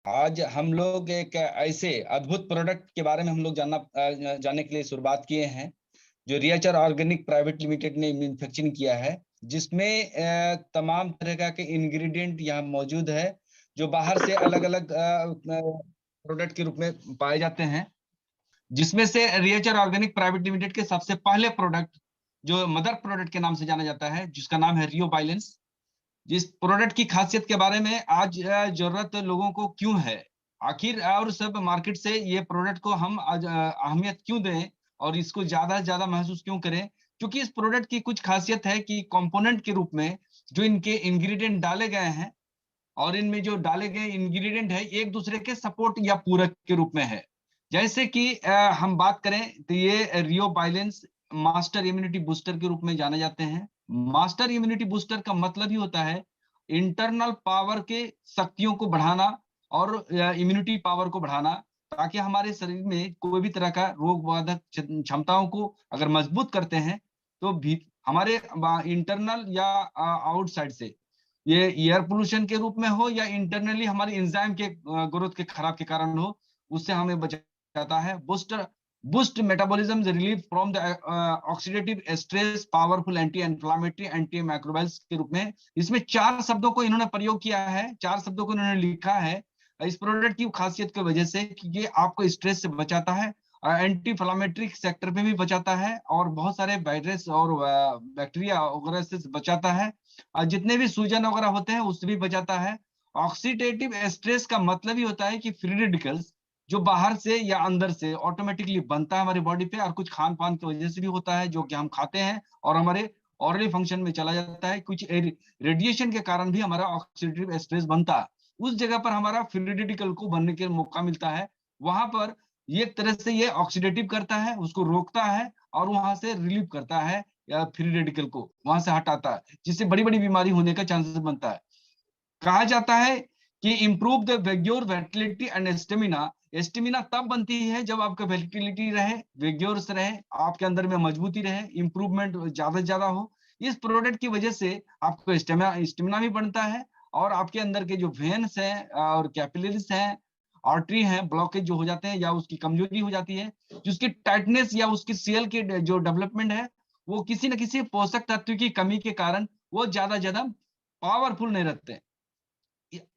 आज हम लोग एक ऐसे अद्भुत प्रोडक्ट के बारे में हम लोग जानने के लिए शुरुआत किए हैं, जो रियाचर ऑर्गेनिक प्राइवेट लिमिटेड ने मैन्युफैक्चरिंग किया है, जिसमें तमाम तरह का के इंग्रेडिएंट यहाँ मौजूद है, जो बाहर से अलग अलग प्रोडक्ट के रूप में पाए जाते हैं। जिसमें से रियाचर ऑर्गेनिक प्राइवेट लिमिटेड के सबसे पहले प्रोडक्ट, जो मदर प्रोडक्ट के नाम से जाना जाता है, जिसका नाम है रियो बाइलेंस। जिस प्रोडक्ट की खासियत के बारे में आज जरूरत लोगों को क्यों है, आखिर और सब मार्केट से ये प्रोडक्ट को हम आज अहमियत क्यों दें और इसको ज्यादा से ज्यादा महसूस क्यों करें। क्योंकि इस प्रोडक्ट की कुछ खासियत है कि कंपोनेंट के रूप में जो इनके इंग्रेडिएंट डाले गए हैं, और इनमें जो डाले गए इंग्रेडिएंट है एक दूसरे के सपोर्ट या पूरक के रूप में है। जैसे कि हम बात करें तो ये रियो बाइलेंस मास्टर इम्यूनिटी बूस्टर के रूप में जाने जाते हैं। मास्टर इम्यूनिटी बूस्टर का मतलब ही होता है इंटरनल पावर के शक्तियों को बढ़ाना और इम्यूनिटी पावर को बढ़ाना, ताकि हमारे शरीर में कोई भी तरह का रोग बाधक क्षमताओं को अगर मजबूत करते हैं, तो भी हमारे इंटरनल या आउटसाइड से, ये एयर पोल्यूशन के रूप में हो या इंटरनली हमारे एंजाइम के ग्रोथ के खराब के कारण हो, उससे हमें बचाता है। Boost metabolism relief from the oxidative stress, powerful anti inflammatory, anti microbials के रूप में। इसमें 4 शब्दों को इन्होंने प्रयोग किया है, 4 शब्दों को इन्होंने लिखा है इस प्रोडक्ट की खासियत की वजह से कि ये आपको स्ट्रेस से बचाता है, एंटी इंफ्लेमेटरी सेक्टर पे भी बचाता है, और बहुत सारे वायरस और बैक्टीरिया वगैरह से बचाता है, और जितने भी सूजन वगैरह होते हैं उससे भी बचाता है। ऑक्सीडेटिव स्ट्रेस का मतलब ही होता है कि फ्री रेडिकल्स जो बाहर से या अंदर से ऑटोमेटिकली बनता है हमारी बॉडी पे, और कुछ खान पान की वजह से भी होता है जो कि हम खाते हैं और हमारे ऑरली फंक्शन में चला जाता है। कुछ रेडिएशन के कारण भी हमारा ऑक्सीडेटिव स्ट्रेस बनता है, उस जगह पर हमारा फ्री रेडिकल को बनने के मौका मिलता है। वहां पर ये एक तरह से ये ऑक्सीडेटिव करता है, उसको रोकता है, और वहां से रिलीव करता है या फ्री रेडिकल को वहां से हटाता है, जिससे बड़ी बड़ी बीमारी होने का चांसेस बनता है। कहा जाता है कि improve the vigour fertility and stamina. Stamina तब बनती है जब आपका वर्टिलिटी रहे, वेग्योर्स रहे, आपके अंदर में मजबूती रहे, इंप्रूवमेंट ज्यादा से ज्यादा हो। इस प्रोडक्ट की वजह से आपको स्टेमिना भी बनता है, और आपके अंदर के जो वेन्स हैं और कैपिलरीज हैं, आर्टरी हैं, ब्लॉकेज जो हो जाते हैं या उसकी कमजोरी हो जाती है, जिसकी टाइटनेस या उसकी सेल के जो डेवलपमेंट है, वो किसी न किसी पोषक तत्व की कमी के कारण वो ज्यादा पावरफुल नहीं रहते।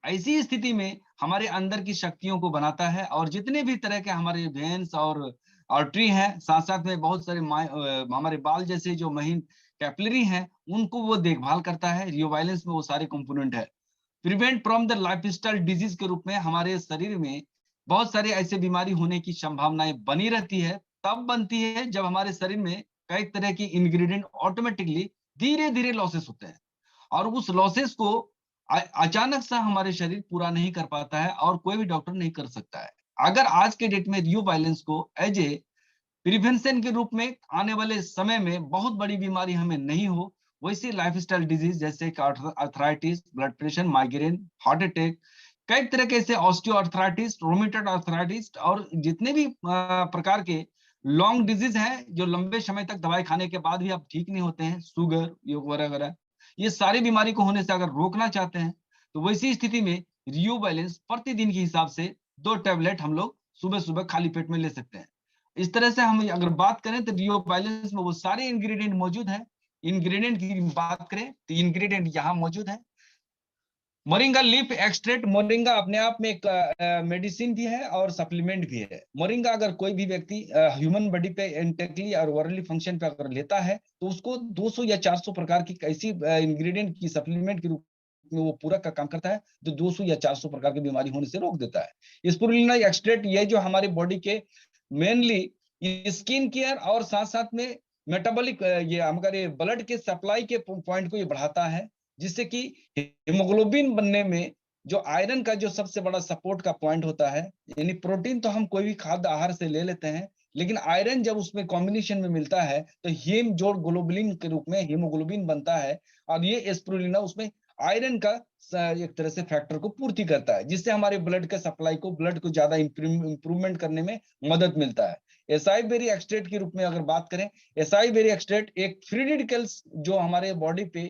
ऐसी स्थिति में हमारे अंदर की शक्तियों को बनाता है, और जितने भी तरह के हमारे वेन्स और आर्टरी हैं, साथ साथ में बहुत सारे हमारे बाल जैसे जो महीन कैपिलरी हैं, उनको वो देखभाल करता है। रियोवायलेंस में वो सारे कंपोनेंट है। Prevent from the lifestyle disease के रूप में हमारे शरीर में बहुत सारे ऐसे बीमारी होने की संभावनाएं बनी रहती है, तब बनती है जब हमारे शरीर में कई तरह की इंग्रेडिएंट ऑटोमेटिकली धीरे धीरे लॉसेस होते हैं, और उस लॉसेस को अचानक से हमारे शरीर पूरा नहीं कर पाता है, और कोई भी डॉक्टर नहीं कर सकता है। अगर आज के डेट में रियो वायलेंस को एज ए प्रिवेंशन के रूप में आने वाले समय में बहुत बड़ी बीमारी हमें नहीं हो, वैसे लाइफस्टाइल डिजीज जैसे arthritis, blood pressure, migraine, heart attack, कई तरह के ऐसे ऑस्टियोआर्थराइटिस, रोमेटॉइड आर्थराइटिस, और जितने भी प्रकार के लॉन्ग डिजीज हैं जो लंबे समय तक दवाई खाने के बाद भी आप ठीक नहीं होते हैं, शुगर, ये वगैरह वगैरह, ये सारी बीमारी को होने से अगर रोकना चाहते हैं, तो वैसी स्थिति में रियो बैलेंस प्रतिदिन के हिसाब से 2 टैबलेट हम लोग सुबह सुबह खाली पेट में ले सकते हैं। इस तरह से हम अगर बात करें तो रियो बैलेंस में वो सारे इंग्रेडिएंट मौजूद है। इंग्रेडिएंट की बात करें तो इंग्रेडिएंट यहाँ मौजूद है। Moringa leaf extract. मोरिंगा अपने आप में एक मेडिसिन भी है और सप्लीमेंट भी है। मोरिंगा अगर कोई भी व्यक्ति ह्यूमन बॉडी पे इंटेकली और ओरली फंक्शन पे अगर लेता है, तो उसको 200 या 400 प्रकार की ऐसी इंग्रेडिएंट की सप्लीमेंट के रूप में वो पूरक का काम करता है, जो 200 या 400 प्रकार की बीमारी होने से रोक देता है। स्पिरुलिना एक्सट्रैक्ट ये जो हमारे बॉडी के मेनली स्किन केयर और साथ साथ में मेटाबॉलिक, ये हमारे ब्लड के सप्लाई के पॉइंट को ये बढ़ाता है, जिससे कि हीमोग्लोबिन बनने में जो आयरन का जो सबसे बड़ा सपोर्ट का पॉइंट होता है, यानी प्रोटीन तो हम कोई भी खाद्य आहार से ले लेते हैं, लेकिन आयरन जब उसमें कॉम्बिनेशन में मिलता है तो हीम जोड़ ग्लोबुलिन के रूप में हीमोग्लोबिन बनता है, और ये स्पिरुलिना उसमें आयरन का एक तरह से फैक्टर को पूर्ति करता है, जिससे हमारे ब्लड के सप्लाई को, ब्लड को ज्यादा इंप्रूवमेंट करने में मदद मिलता है। एसाई बेरी एक्सट्रैक्ट के रूप में अगर बात करें, एसाई बेरी एक्सट्रैक्ट एक फ्री रेडिकल्स जो हमारे बॉडी पे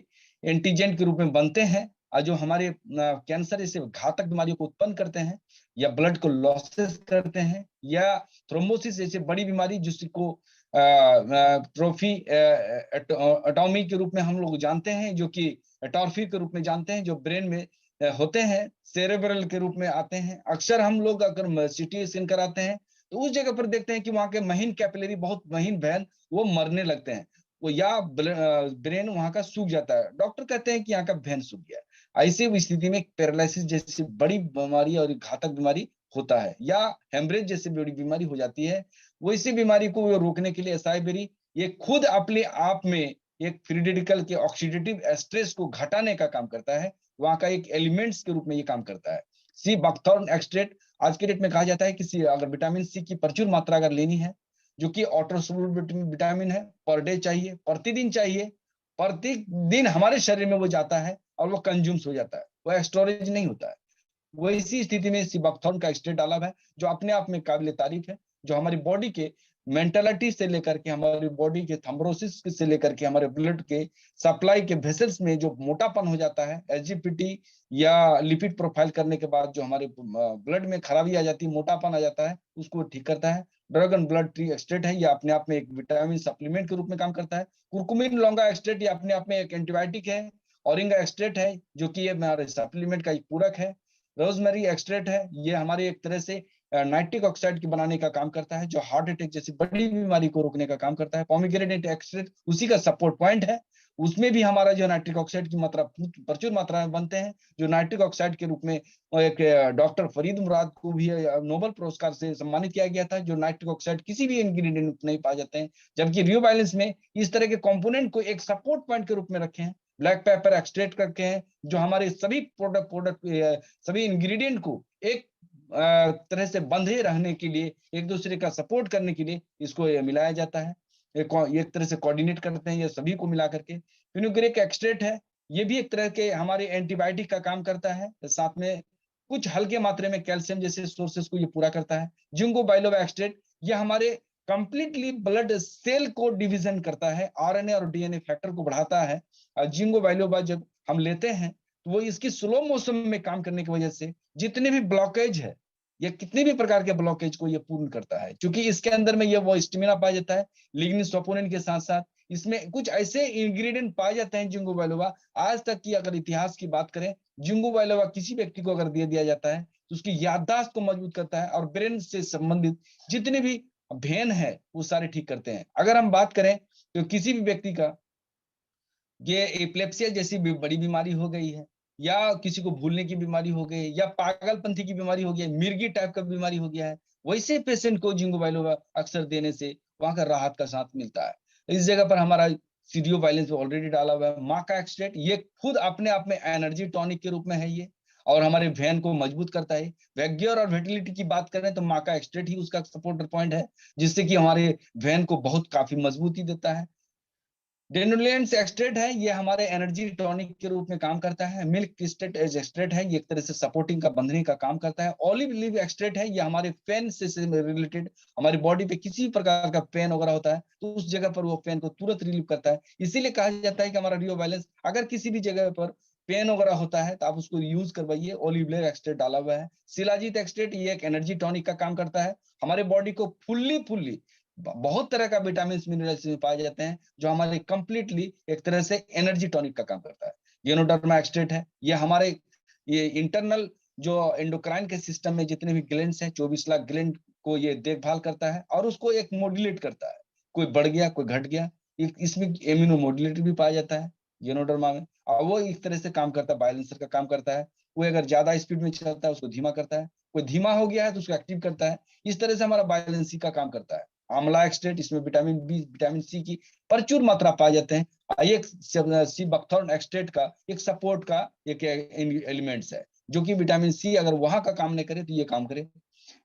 एंटीजेंट के रूप में बनते हैं, और जो हमारे कैंसर जैसे घातक बीमारियों को उत्पन्न करते हैं, या ब्लड को लॉसेस करते हैं, या थ्रोम्बोसिस जैसे बड़ी बीमारी जिसको ट्रोफी एटॉमी के रूप में हम लोग जानते हैं, जो कि एटॉर्फी के रूप में जानते हैं, जो ब्रेन में होते हैं, सेरेब्रल के रूप में आते हैं। अक्सर हम लोग अगर सीटी स्कैन कराते हैं तो उस जगह पर देखते हैं कि वहां के महीन कैपिलरी, बहुत महीन वैन, वो मरने लगते हैं, वो या ब्रेन वहां का सूख जाता है। डॉक्टर कहते हैं कि यहाँ का वेन सूख गया है। ऐसी स्थिति में पैरालिसिस जैसी बड़ी बीमारी और घातक बीमारी होता है, या हेमरेज जैसी बड़ी बीमारी हो जाती है। वो इसी बीमारी को रोकने के लिए असाई बेरी ये खुद अपने आप में एक फ्री रेडिकल के ऑक्सीडेटिव स्ट्रेस को घटाने का काम करता है, वहां का एक एलिमेंट्स के रूप में ये काम करता है। सी बकथॉर्न एक्सट्रेट, आज के डेट में कहा जाता है कि अगर विटामिन सी की प्रचुर मात्रा अगर लेनी है, जो कि ऑटोसोलुबल विटामिन है, पर डे चाहिए, प्रतिदिन चाहिए, प्रतिदिन हमारे शरीर में वो जाता है और वो कंज्यूम्स हो जाता है, वो स्टोरेज नहीं होता है। वो इसी स्थिति में सिबकथॉर्न का एक्सट्रेट डाला है, जो अपने आप में काबिल तारीफ है, जो हमारी बॉडी के मेंटालिटी से लेकर के, हमारी बॉडी के थ्रोम्बोसिस से लेकर के, हमारे ब्लड के सप्लाई के वेसल्स में जो मोटापन हो जाता है, एसजीपीटी या लिपिड प्रोफाइल करने के बाद जो हमारे ब्लड में खराबी आ जाती है, मोटापन आ जाता है, उसको ठीक करता है। ड्रैगन ब्लड ट्री एक्सट्रेट है, यह अपने आप में एक विटामिन सप्लीमेंट के रूप में काम करता है। कुरकुमिन लौंगा एक्सट्रेट, ये अपने आप में एक एंटीबायोटिक है। औरिंगा एक्सट्रेट है, जो कि ये हमारे सप्लीमेंट का एक पूरक है। रोजमेरी एक्सट्रेट है, ये हमारे एक तरह से नाइट्रिक ऑक्साइड की बनाने का काम करता है, जो हार्ट अटैक जैसी बड़ी बीमारी को रोकने का काम करता है। पोमीग्रेनेट एक्सट्रेट उसी का सपोर्ट पॉइंट है, उसमें भी हमारा जो नाइट्रिक ऑक्साइड की मात्रा प्रचुर मात्रा में बनते हैं, जो नाइट्रिक ऑक्साइड के रूप में एक डॉक्टर फरीद मुराद को भी नोबेल पुरस्कार से सम्मानित किया गया था, जो नाइट्रिक ऑक्साइड किसी भी इंग्रेडिएंट में नहीं पाए जाते हैं, जबकि रियो वायलेंस में इस तरह के कंपोनेंट को एक सपोर्ट पॉइंट के रूप में रखे हैं। ब्लैक पेपर एक्सट्रेट करके हैं, जो हमारे सभी प्रोडक्ट सभी इंग्रेडिएंट को एक तरह से बंधे रहने के लिए, एक दूसरे का सपोर्ट करने के लिए इसको मिलाया जाता है, एक तरह से कोऑर्डिनेट करते हैं ये सभी को मिला करके। फेनुग्रीक एक्सट्रेट है, ये भी एक तरह के हमारे एंटीबायोटिक का काम करता है, साथ में कुछ हल्के मात्रे में कैल्शियम जैसे सोर्सेस को ये पूरा करता है। जिंगो बाइलोबा एक्सट्रेट, ये हमारे कंप्लीटली ब्लड सेल को डिवीजन करता है, आरएनए और डीएनए फैक्टर को बढ़ाता है। जिंगो बाइलोबा जब हम लेते हैं तो वो इसकी स्लो मोशन में काम करने की वजह से जितने भी ब्लॉकेज है, या कितने भी प्रकार के ब्लॉकेज को ये पूर्ण करता है, क्योंकि इसके अंदर में ये वो स्टेमिना पाया जाता है। लिग्निन सपोनिन के साथ साथ इसमें कुछ ऐसे इंग्रेडिएंट पाए जाते हैं जिंगो बाइलोबा, आज तक की अगर इतिहास की बात करें, जिंगो बाइलोबा किसी व्यक्ति को अगर दे दिया जाता है तो उसकी याददाश्त को मजबूत करता है, और ब्रेन से संबंधित जितने भी भेन है वो सारे ठीक करते हैं। अगर हम बात करें तो किसी भी व्यक्ति का ये एपिलेप्सिया जैसी बड़ी बीमारी हो गई है, या किसी को भूलने की बीमारी हो गई, या पागलपंथी की बीमारी हो गई है, मिर्गी टाइप का बीमारी हो गया है, वैसे पेशेंट को जिंगो बाइलोबा अक्सर देने से वहां का राहत का साथ मिलता है। इस जगह पर हमारा सीडियो वायलेंस ऑलरेडी डाला हुआ है। माका एक्सट्रेट, ये खुद अपने आप में एनर्जी टॉनिक के रूप में है ये, और हमारे वैन को मजबूत करता है। वैग्योर और वेटिलिटी की बात करें तो माका एक्सट्रेट ही उसका सपोर्टर पॉइंट है, जिससे कि हमारे वैन को बहुत काफी मजबूती देता है। डेनुलेंस एक्सट्रेट है, ये हमारे एनर्जी टॉनिक के रूप में काम करता है। मिल्क क्रिस्टेट एज एक्सट्रेट है, ये एक तरह से सपोर्टिंग का बंधने का काम करता है। ऑलिव लीव एक्सट्रेट है, ये हमारे पेन से रिलेटेड, हमारी बॉडी पे किसी प्रकार का पेन वगैरह होता है तो उस जगह पर वो पेन को तुरंत रिलीव करता है। इसीलिए कहा जाता है कि हमारा रियो बैलेंस, अगर किसी भी जगह पर पेन वगैरह होता है तो आप उसको यूज करवाइए, ऑलिव लीव एक्सट्रेट डाला हुआ है। शिलाजीत एक्सट्रेट, ये एक एनर्जी टॉनिक का काम करता है, हमारे बॉडी को फुल्ली बहुत तरह का विटामिन मिनरल्स में पाए जाते हैं, जो हमारे कंप्लीटली एक तरह से एनर्जी टॉनिक का काम करता है। गेनोडर्मा एक्सट्रेट है, ये हमारे ये इंटरनल जो एंडोक्राइन के सिस्टम में जितने भी ग्लैंड्स हैं, 24 लाख ग्लैंड को ये देखभाल करता है और उसको एक मॉड्यूलेट करता है, कोई बढ़ गया कोई घट गया, इसमें इम्यूनो मॉड्यूलेटर भी पाया जाता है गेनोडर्मा में, और वो एक तरह से काम करता है, बैलेंसर का काम करता है। कोई अगर ज्यादा स्पीड में चलता है उसको धीमा करता है, कोई धीमा हो गया है तो उसको एक्टिव करता है। इस तरह से हमारा बैलेंसी का काम करता है। आंवला एक्सट्रेट, इसमें विटामिन बी विटामिन सी की प्रचुर मात्रा पाए जाते हैं। एक सी बकथॉर्न एक्सट्रेट का एक सपोर्ट का एक एलिमेंट्स है, जो कि विटामिन सी अगर वहां का काम नहीं करे तो ये काम करे।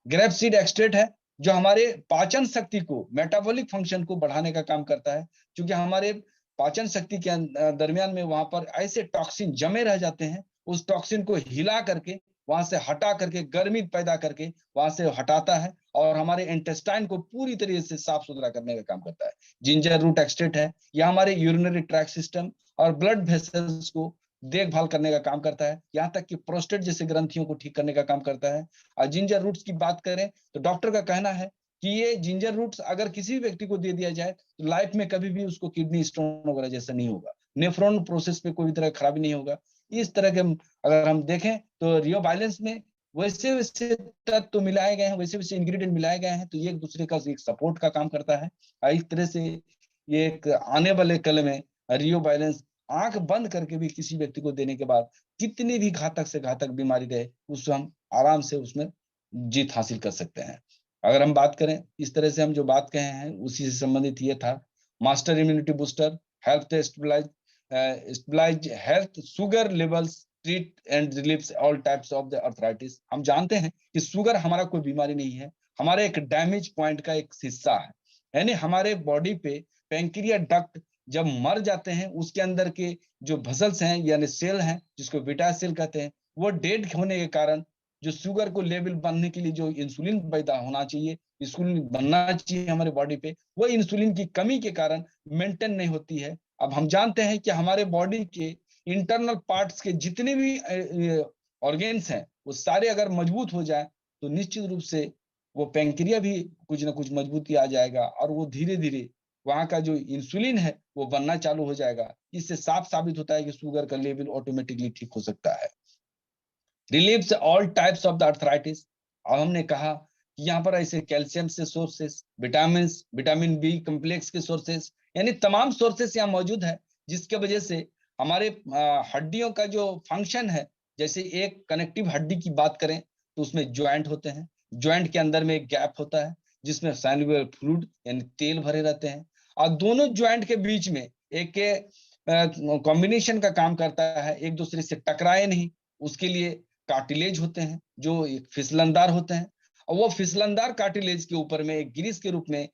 ग्रेप सीड एक्सट्रेट है, जो हमारे पाचन शक्ति को, मेटाबॉलिक फंक्शन को बढ़ाने का काम करता है, क्योंकि हमारे पाचन शक्ति के दरमियान में वहां पर ऐसे टॉक्सिन जमे रह जाते हैं, उस टॉक्सिन को हिला करके वहां से हटा करके गर्मी पैदा करके वहां से हटाता है, और हमारे इंटेस्टाइन को पूरी तरीके से साफ सुथरा करने का काम करता है। जिंजर रूट एक्सट्रेट है, यह हमारे यूरिनरी ट्रैक सिस्टम और ब्लड वेसल्स को देखभाल करने का काम करता है, यहाँ तक कि प्रोस्टेट जैसे ग्रंथियों को ठीक करने का काम करता है। और जिंजर रूट्स की बात करें तो डॉक्टर का कहना है कि ये जिंजर रूट्स अगर किसी भी व्यक्ति को दे दिया जाए तो लाइफ में कभी भी उसको किडनी स्टोन वगैरह जैसा नहीं होगा, नेफ्रॉन प्रोसेस पे कोई तरह खराबी नहीं होगा। इस तरह के अगर हम देखें तो रियो वायलेंस में वैसे वैसे तत्व तो मिलाए गए हैं, वैसे वैसे इंग्रेडिएंट मिलाए गए हैं, तो ये एक दूसरे का एक सपोर्ट का काम करता है। और इस तरह से ये एक आने वाले कल में रियो वायलेंस आंख बंद करके भी किसी व्यक्ति को देने के बाद कितनी भी घातक से घातक बीमारी रहे उसको हम आराम से उसमें जीत हासिल कर सकते हैं। अगर हम बात करें इस तरह से हम जो बात कहे हैं उसी से संबंधित ये था। Master immunity booster health stabilize health sugar levels treat and relieves all types of the arthritis. हम जानते हैं कि शुगर हमारा कोई बीमारी नहीं है, हमारे एक डैमेज पॉइंट का एक हिस्सा है। यानी हमारे बॉडी पे पेंक्रिया डक्ट जब मर जाते हैं उसके अंदर के जो भसल्स हैं यानी सेल हैं जिसको बीटा सेल कहते हैं, वो डेड होने के कारण जो शुगर को लेवल बनने के लिए जो इंसुलिन पैदा होना चाहिए, इंसुलिन बनना चाहिए हमारे बॉडी पे, वो इंसुलिन की कमी के कारण मेंटेन नहीं होती है। अब हम जानते हैं कि हमारे बॉडी के इंटरनल पार्ट्स के जितने भी ऑर्गेन्स हैं वो सारे अगर मजबूत हो जाए तो निश्चित रूप से वो पेंक्रिया भी कुछ ना कुछ मजबूती आ जाएगा और वो धीरे धीरे वहां का जो इंसुलिन है वो बनना चालू हो जाएगा। इससे साफ साबित होता है कि शुगर का लेवल ऑटोमेटिकली ठीक हो सकता है। Relieves all types of the arthritis. अब हमने कहा कि यहाँ पर ऐसे कैल्शियम से सोर्सेस, विटामिन बी कम्प्लेक्स के सोर्सेस, यानी तमाम सोर्सेस यहाँ मौजूद है जिसके वजह से हमारे हड्डियों का जो फंक्शन है, जैसे एक कनेक्टिव हड्डी की बात करें तो उसमें ज्वाइंट होते हैं, ज्वाइंट के अंदर में एक गैप होता है जिसमें साइनोवियल फ्लूइड यानी तेल भरे रहते हैं, और दोनों ज्वाइंट के बीच में एक कॉम्बिनेशन का काम करता है, एक दूसरे से टकराए नहीं उसके लिए कार्टिलेज होते हैं जो फिसलनदार होते हैं, और वो फिसलनदार कार्टिलेज के ऊपर में एक ग्रीस के रूप में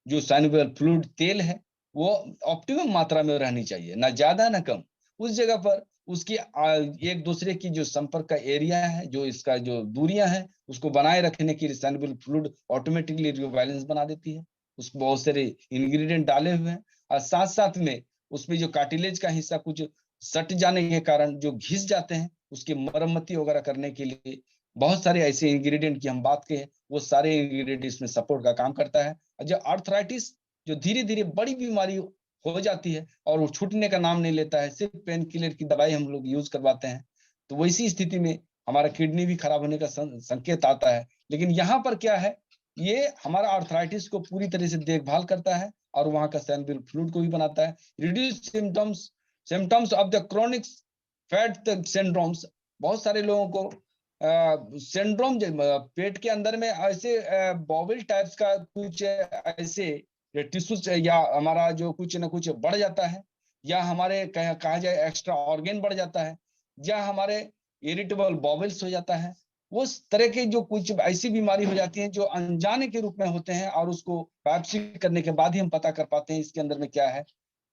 जो साइनोवियल फ्लूइड तेल है वो ऑप्टिमम मात्रा में रहनी चाहिए, ना ज्यादा ना कम। उस जगह पर उसकी एक दूसरे की जो संपर्क का एरिया है, जो इसका जो दूरियां हैं उसको बनाए रखने के लिए साइनोवियल फ्लूइड ऑटोमेटिकली रियोवैलेंस बना देती है। उसको बहुत सारे इंग्रेडिएंट डाले हुए हैं, और साथ साथ में उसमें जो कार्टिलेज का हिस्सा कुछ सट जाने के कारण जो घिस जाते हैं उसकी मरम्मती वगैरह करने के लिए बहुत सारे ऐसे इंग्रेडिएंट की हम बात करें, वो सारे इंग्रेडिएंट इसमें सपोर्ट का काम करता है। और जो आर्थराइटिस जो धीरे धीरे बड़ी बीमारी हो जाती है और वो छूटने का नाम नहीं लेता है, सिर्फ पेन किलर की दवाई हम लोग यूज करवाते हैं, तो वैसी स्थिति में हमारा किडनी भी खराब होने का संकेत आता है। लेकिन यहाँ पर क्या है, ये हमारा आर्थराइटिस को पूरी तरह से देखभाल करता है और वहां का सैनोवियल फ्लूइड को भी बनाता है। Reduce symptoms of the chronic fat syndromes. बहुत सारे लोगों को सिंड्रोम पेट के अंदर में ऐसे बॉबल टाइप्स का कुछ ऐसे टिश्यूज या हमारा जो कुछ ना कुछ बढ़ जाता है, या हमारे कहा जाए एक्स्ट्रा ऑर्गेन बढ़ जाता है, या हमारे इरिटेबल बॉबल्स हो जाता है। उस तरह के जो कुछ ऐसी बीमारी हो जाती है जो अनजाने के रूप में होते हैं और उसको बायोप्सी करने के बाद ही हम पता कर पाते हैं इसके अंदर में क्या है।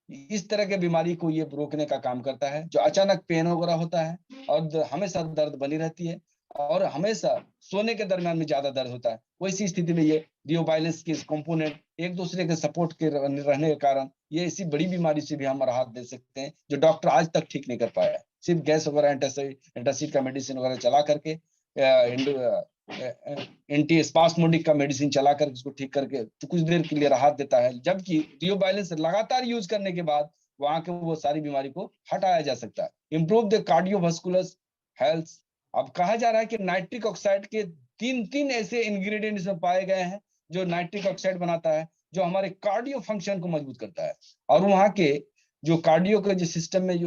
इस तरह के बीमारी को ये रोकने का काम करता है। जो अचानक पेन वगैरह होता है और हमेशा दर्द बनी रहती है और हमेशा सोने के दरमियान में ज्यादा दर्द होता है, वैसी स्थिति में ये रियोवायलेंस के कंपोनेंट एक दूसरे के सपोर्ट के रहने के कारण ये ऐसी बड़ी बीमारी से भी हम राहत दे सकते हैं जो डॉक्टर आज तक ठीक नहीं कर पाया है। सिर्फ गैस वगैरह एंटासिड का मेडिसिन वगैरह चला करके एंटी स्पास्मोडिक का मेडिसिन चला कर उसको ठीक करके तो कुछ देर के लिए राहत देता है, जबकि रियोवायलेंस लगातार यूज करने के बाद वहां के वो सारी बीमारी को हटाया जा सकता है। Improve the cardiovascular health. अब कहा जा रहा है कि नाइट्रिक ऑक्साइड के तीन तीन ऐसे इंग्रेडिएंट इसमें पाए गए हैं जो नाइट्रिक ऑक्साइड बनाता है, जो हमारे कार्डियो फंक्शन को मजबूत करता है। और वहां के जो कार्डियो के जो सिस्टम में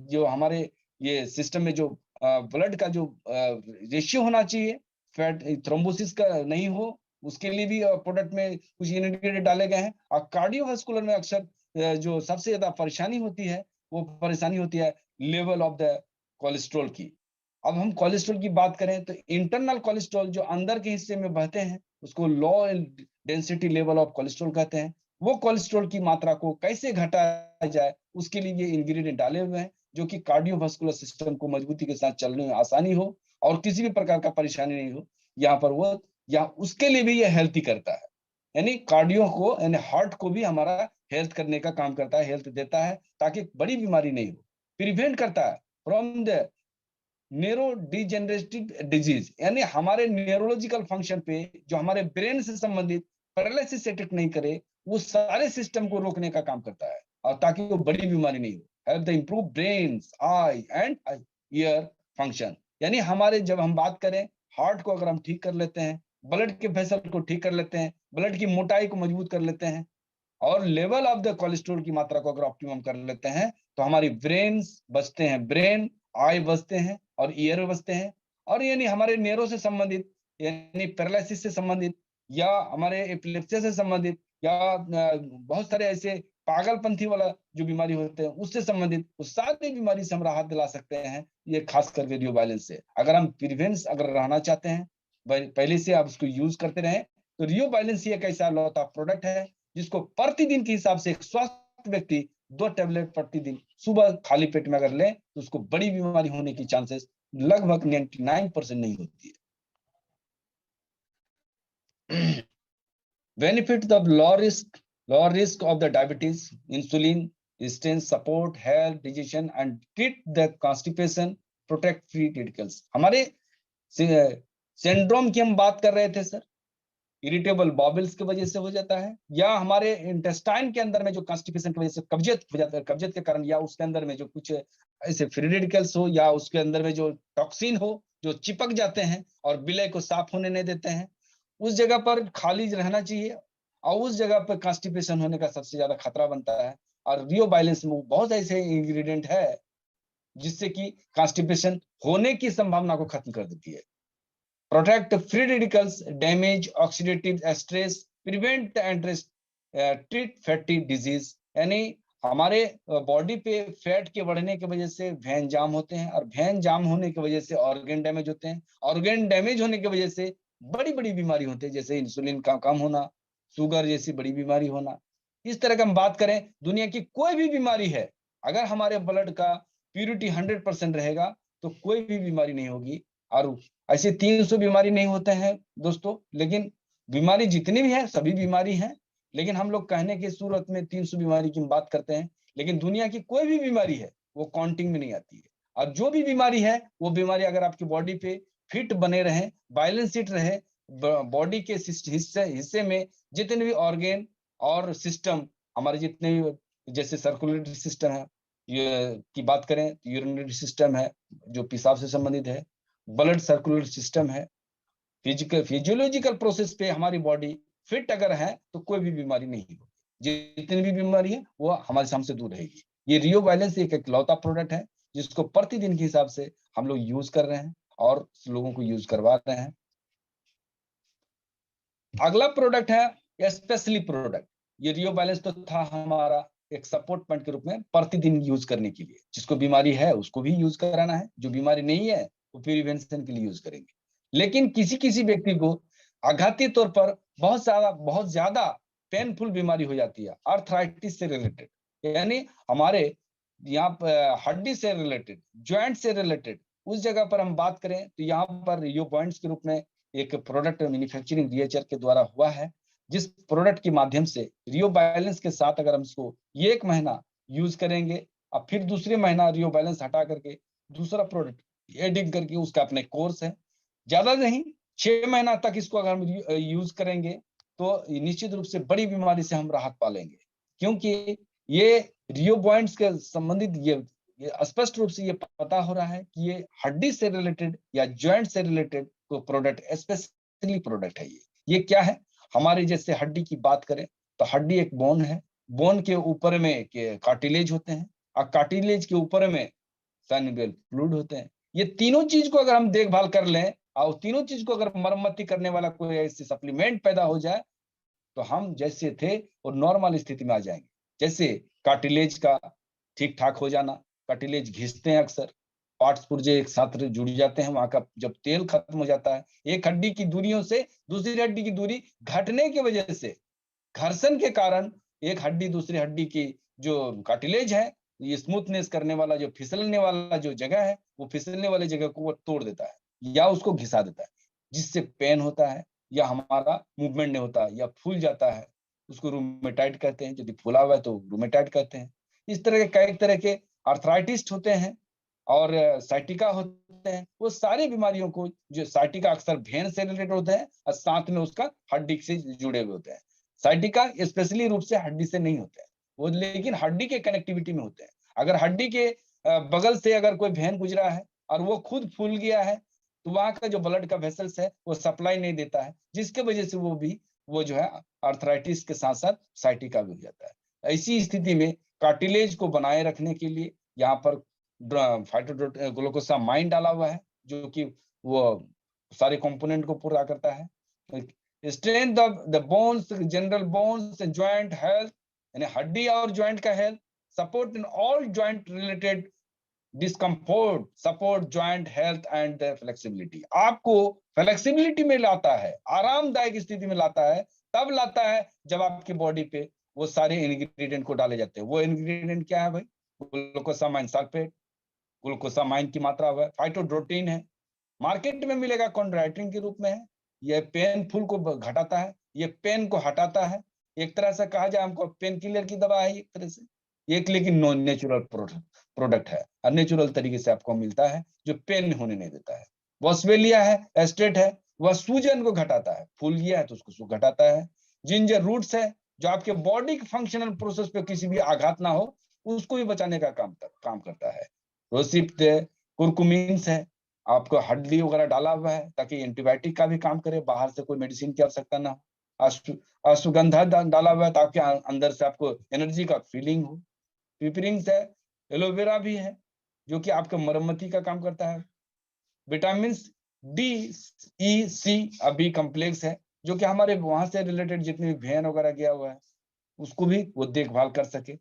जो हमारे ये सिस्टम में जो ब्लड का जो रेशियो होना चाहिए, फैट थ्रोम्बोसिस का नहीं हो, उसके लिए भी प्रोडक्ट में कुछ इंग्रेडिएंट डाले गए हैं। और कार्डियोवास्कुलर में अक्सर जो सबसे ज्यादा परेशानी होती है वो परेशानी होती है लेवल ऑफ द कोलेस्ट्रॉल की। अब हम कोलेस्ट्रॉल की बात करें तो इंटरनल कोलेस्ट्रॉल जो अंदर के हिस्से में बहते हैं उसको low density level of cholesterol कहते हैं। वो कोलेस्ट्रॉल की मात्रा को कैसे घटाया जाए उसके लिए ये इंग्रेडिएंट डाले हुए हैं जो कि कार्डियोवास्कुलर सिस्टम को मजबूती के साथ चलने में आसानी हो और किसी भी प्रकार का परेशानी नहीं हो, यहाँ पर वो या उसके लिए भी ये हेल्थी करता है। यानी कार्डियो को यानी हार्ट को भी हमारा हेल्थ करने का काम करता है, हेल्थ देता है ताकि बड़ी बीमारी नहीं हो, प्रिवेंट करता है। From the neuro degenerative disease, यानी हमारे न्यूरोलॉजिकल फंक्शन पे जो हमारे ब्रेन से संबंधित पैरालिसिस अटैक नहीं करे, वो सारे सिस्टम को रोकने का काम करता है, और ताकि वो बड़ी बीमारी नहीं हो। Help the improve brain, I and year function, यानी हमारे जब हम बात करें हार्ट को अगर हम ठीक कर लेते हैं, ब्लड के वेसल को ठीक कर लेते हैं, ब्लड की मोटाई को मजबूत कर लेते हैं, और लेवल ऑफ द कोलेस्ट्रॉल की मात्रा को अगर ऑप्टिमम कर लेते हैं, तो हमारी ब्रेन बचते हैं, ब्रेन, आई बचते हैं और ईयर बचते हैं। और यानी हमारे नेरो से संबंधित, यानी पैरालिसिस से संबंधित, या हमारे एपिलेप्सिया से संबंधित, या बहुत सारे ऐसे पागलपंथी वाला जो बीमारी होते हैं उससे संबंधित, उस सारी बीमारी से हम राहत दिला सकते हैं, ये खास करके रियो वायलेंस से। अगर हम प्रिवेंस अगर रहना चाहते हैं, पहले से आप उसको यूज करते रहें, तो रियो वायलेंस एक ऐसा लौता प्रोडक्ट है जिसको प्रतिदिन के हिसाब से एक स्वस्थ व्यक्ति 2 टैबलेट प्रतिदिन सुबह खाली पेट में अगर ले, तो उसको बड़ी बीमारी होने की चांसेस लगभग 99% नहीं होती है। Benefit of lower risk of the diabetes, insulin resistance, support health digestion and treat the constipation, protect free radicals। हमारे सिंड्रोम की हम बात कर रहे थे सर, इरिटेबल बॉबल्स की वजह से हो जाता है, या हमारे इंटेस्टाइन के अंदर में जो कॉन्स्टिपेशन की वजह से कब्जियत हो जाता है, कब्जियत के कारण, या उसके अंदर में जो कुछ ऐसे फ्री रेडिकल्स हो, या उसके अंदर में जो टॉक्सिन हो जो चिपक जाते हैं और विलय को साफ होने नहीं देते हैं, उस जगह पर खाली रहना चाहिए, और उस जगह पर कॉन्स्टिपेशन होने का सबसे ज्यादा खतरा बनता है। और रियो वायलेंस में बहुत ऐसे इंग्रेडिएंट है जिससे कि कॉन्स्टिपेशन होने की संभावना को खत्म कर देती है। Protect free radicals, damage oxidative stress, prevent and treat fatty disease, यानी हमारे बॉडी पे फैट के बढ़ने की वजह से वेन जाम होते हैं, और वेन जाम होने की वजह से ऑर्गन डैमेज होते हैं, ऑर्गन डैमेज होने की वजह से बड़ी बड़ी बीमारी होती है, जैसे इंसुलिन का कम होना, शुगर जैसी बड़ी बीमारी होना। इस तरह का हम बात करें, दुनिया की कोई भी बीमारी है, अगर हमारे ब्लड का प्यूरिटी 100% रहेगा तो कोई भी बीमारी नहीं होगी। और ऐसे 300 बीमारी नहीं होते हैं दोस्तों, लेकिन बीमारी जितनी भी है सभी बीमारी हैं, लेकिन हम लोग कहने की सूरत में 300 बीमारी की बात करते हैं, लेकिन दुनिया की कोई भी बीमारी है वो काउंटिंग में नहीं आती है। और जो भी बीमारी है वो बीमारी अगर आपकी बॉडी पे फिट बने रहे, बैलेंस्ड रहे, बॉडी के हिस्से में जितने भी ऑर्गेन और सिस्टम हमारे जितने भी, जैसे सर्कुलेटरी सिस्टम है ये की बात करें, यूरिनरी सिस्टम है जो पेशाब से संबंधित है, ब्लड सर्कुलर सिस्टम है, फिजियोलॉजिकल प्रोसेस पे हमारी बॉडी फिट अगर है तो कोई भी बीमारी नहीं होगी, जितनी भी बीमारी है वो हमारे सामने से दूर रहेगी। ये रियो वायलेंस एक इकलौता प्रोडक्ट है जिसको प्रतिदिन के हिसाब से हम लोग यूज कर रहे हैं और लोगों को यूज करवा रहे हैं। अगला प्रोडक्ट है स्पेशली प्रोडक्ट। ये रियो बैलेंस तो था हमारा एक सपोर्ट पॉइंट के रूप में प्रतिदिन यूज करने के लिए, जिसको बीमारी है उसको भी यूज कराना है, जो बीमारी नहीं है वो प्रिवेंशन के लिए यूज करेंगे। लेकिन किसी किसी व्यक्ति को आघाती तौर पर बहुत ज्यादा पेनफुल बीमारी हो जाती है, आर्थराइटिस से रिलेटेड, यानी हमारे यहाँ हड्डी से रिलेटेड, ज्वाइंट से रिलेटेड, उस जगह पर हम बात करें तो यहाँ पर रियो पॉइंट्स के रूप में एक प्रोडक्ट मैन्युफैक्चरिंग रिएचर के द्वारा हुआ है, जिस प्रोडक्ट के माध्यम से रियो बैलेंस के साथ अगर हम इसको 1 महीना यूज करेंगे और फिर दूसरे महीना रियो बैलेंस हटा करके दूसरा प्रोडक्ट एडिंग करके, उसका अपने कोर्स है, ज्यादा नहीं 6 महीना तक इसको अगर हम यूज करेंगे तो निश्चित रूप से बड़ी बीमारी से हम राहत पा लेंगे। क्योंकि ये रियो पॉइंट्स के संबंधित ये स्पष्ट रूप से ये पता हो रहा है कि ये हड्डी से रिलेटेड या जॉइंट से रिलेटेड तो प्रोडक्ट स्पेशली प्रोडक्ट है। ये क्या है, हमारे जैसे हड्डी की बात करें तो हड्डी एक बोन है, बोन के ऊपर में कार्टिलेज होते हैं और कार्टिलेज के ऊपर में साइनोवियल फ्लूइड होते हैं। ये तीनों चीज को अगर हम देखभाल कर लें और तीनों चीज को अगर मरम्मती करने वाला कोई ऐसे सप्लीमेंट पैदा हो जाए तो हम जैसे थे वो नॉर्मल स्थिति में आ जाएंगे। जैसे कार्टिलेज का ठीक ठाक हो जाना, कार्टिलेज घिसते हैं अक्सर, पार्ट्स पुर्जे एक साथ जुड़ जाते हैं, वहां का जब तेल खत्म हो जाता है, एक हड्डी की दूरियों से दूसरी हड्डी की दूरी घटने की वजह से, घर्षण के कारण एक हड्डी दूसरी हड्डी की जो कार्टिलेज है, ये स्मूथनेस करने वाला जो फिसलने वाला जो जगह है, वो फिसलने वाली जगह को वो तोड़ देता है या उसको घिसा देता है, जिससे पेन होता है या हमारा मूवमेंट नहीं होता या फूल जाता है, उसको रूमेटाइड कहते हैं। यदि फूला हुआ है तो रूमेटाइड कहते हैं। इस तरह के कई तरह के आर्थराइटिस होते हैं और साइटिका होते हैं। वो सारी बीमारियों को, जो साइटिका अक्सर भेन से रिलेटेड होते हैं और साथ में उसका हड्डी से जुड़े हुए होते हैं। साइटिका स्पेशली रूप से हड्डी से नहीं होते हैं वो, लेकिन हड्डी के कनेक्टिविटी में होते हैं। अगर हड्डी के बगल से अगर कोई भेन गुजरा है और वो खुद फूल गया है, तो वहां का जो ब्लड का वेसल्स है वो सप्लाई नहीं देता है, जिसके वजह से वो जो है आर्थराइटिस के साथ साथ साइटिका भी हो जाता है। ऐसी स्थिति में कार्टिलेज को बनाए रखने के लिए यहाँ पर फाइटोग्लूकोसामाइन डाला हुआ है, जो कि वो सारे कंपोनेंट को पूरा करता है। Strength of the bones, general bones and joint health, यानी हड्डी और जॉइंट का health, support in all joint related discomfort, support joint health and flexibility. आपको फ्लेक्सिबिलिटी में लाता है, आरामदायक स्थिति में लाता है, तब लाता है जब आपकी बॉडी पे वो सारे इंग्रेडिएंट को डाले जाते हैं। वो इंग्रेडिएंट क्या है भाई? ग्लूकोसामाइन सल्फेट, ग्लूकोसामाइन की मात्रा है, फाइटोड्रोटीन है, मार्केट में मिलेगा कॉन्ड्राइटिन के रूप में है। ये पेनफुल को घटाता है, ये पेन को हटाता है। एक तरह से कहा जाए हमको पेन किलर की दवा है एक तरह से, एक लेकिन नॉन नेचुरल प्रोडक्ट है, अननेचुरल तरीके से आपको मिलता है, जो पेन होने नहीं देता है। बॉस्वेलिया है, एस्टेट है, वह सूजन को घटाता है, फूल गया है तो उसको घटाता है। जिंजर रूट्स है, जो आपके बॉडी के फंक्शनल प्रोसेस पे किसी भी आघात ना हो उसको भी बचाने का काम करता है। रोसिप्ट है, कुरकुमिन्स है, आपको हड्डी वगैरह डाला हुआ है ताकि एंटीबायोटिक का भी काम करे, बाहर से कोई मेडिसिन की आवश्यकता ना हो। अश्वगंधा डाला हुआ है ताकि अंदर से आपको एनर्जी का फीलिंग हो। पिपरिंग्स है, एलोवेरा भी है, जो कि आपके मरम्मती का काम करता है। विटामिन डी, ई, सी, बी कॉम्प्लेक्स है, जो कि हमारे वहां से रिलेटेड जितनी भी भेन वगैरह गया हुआ है उसको भी वो देखभाल कर सके।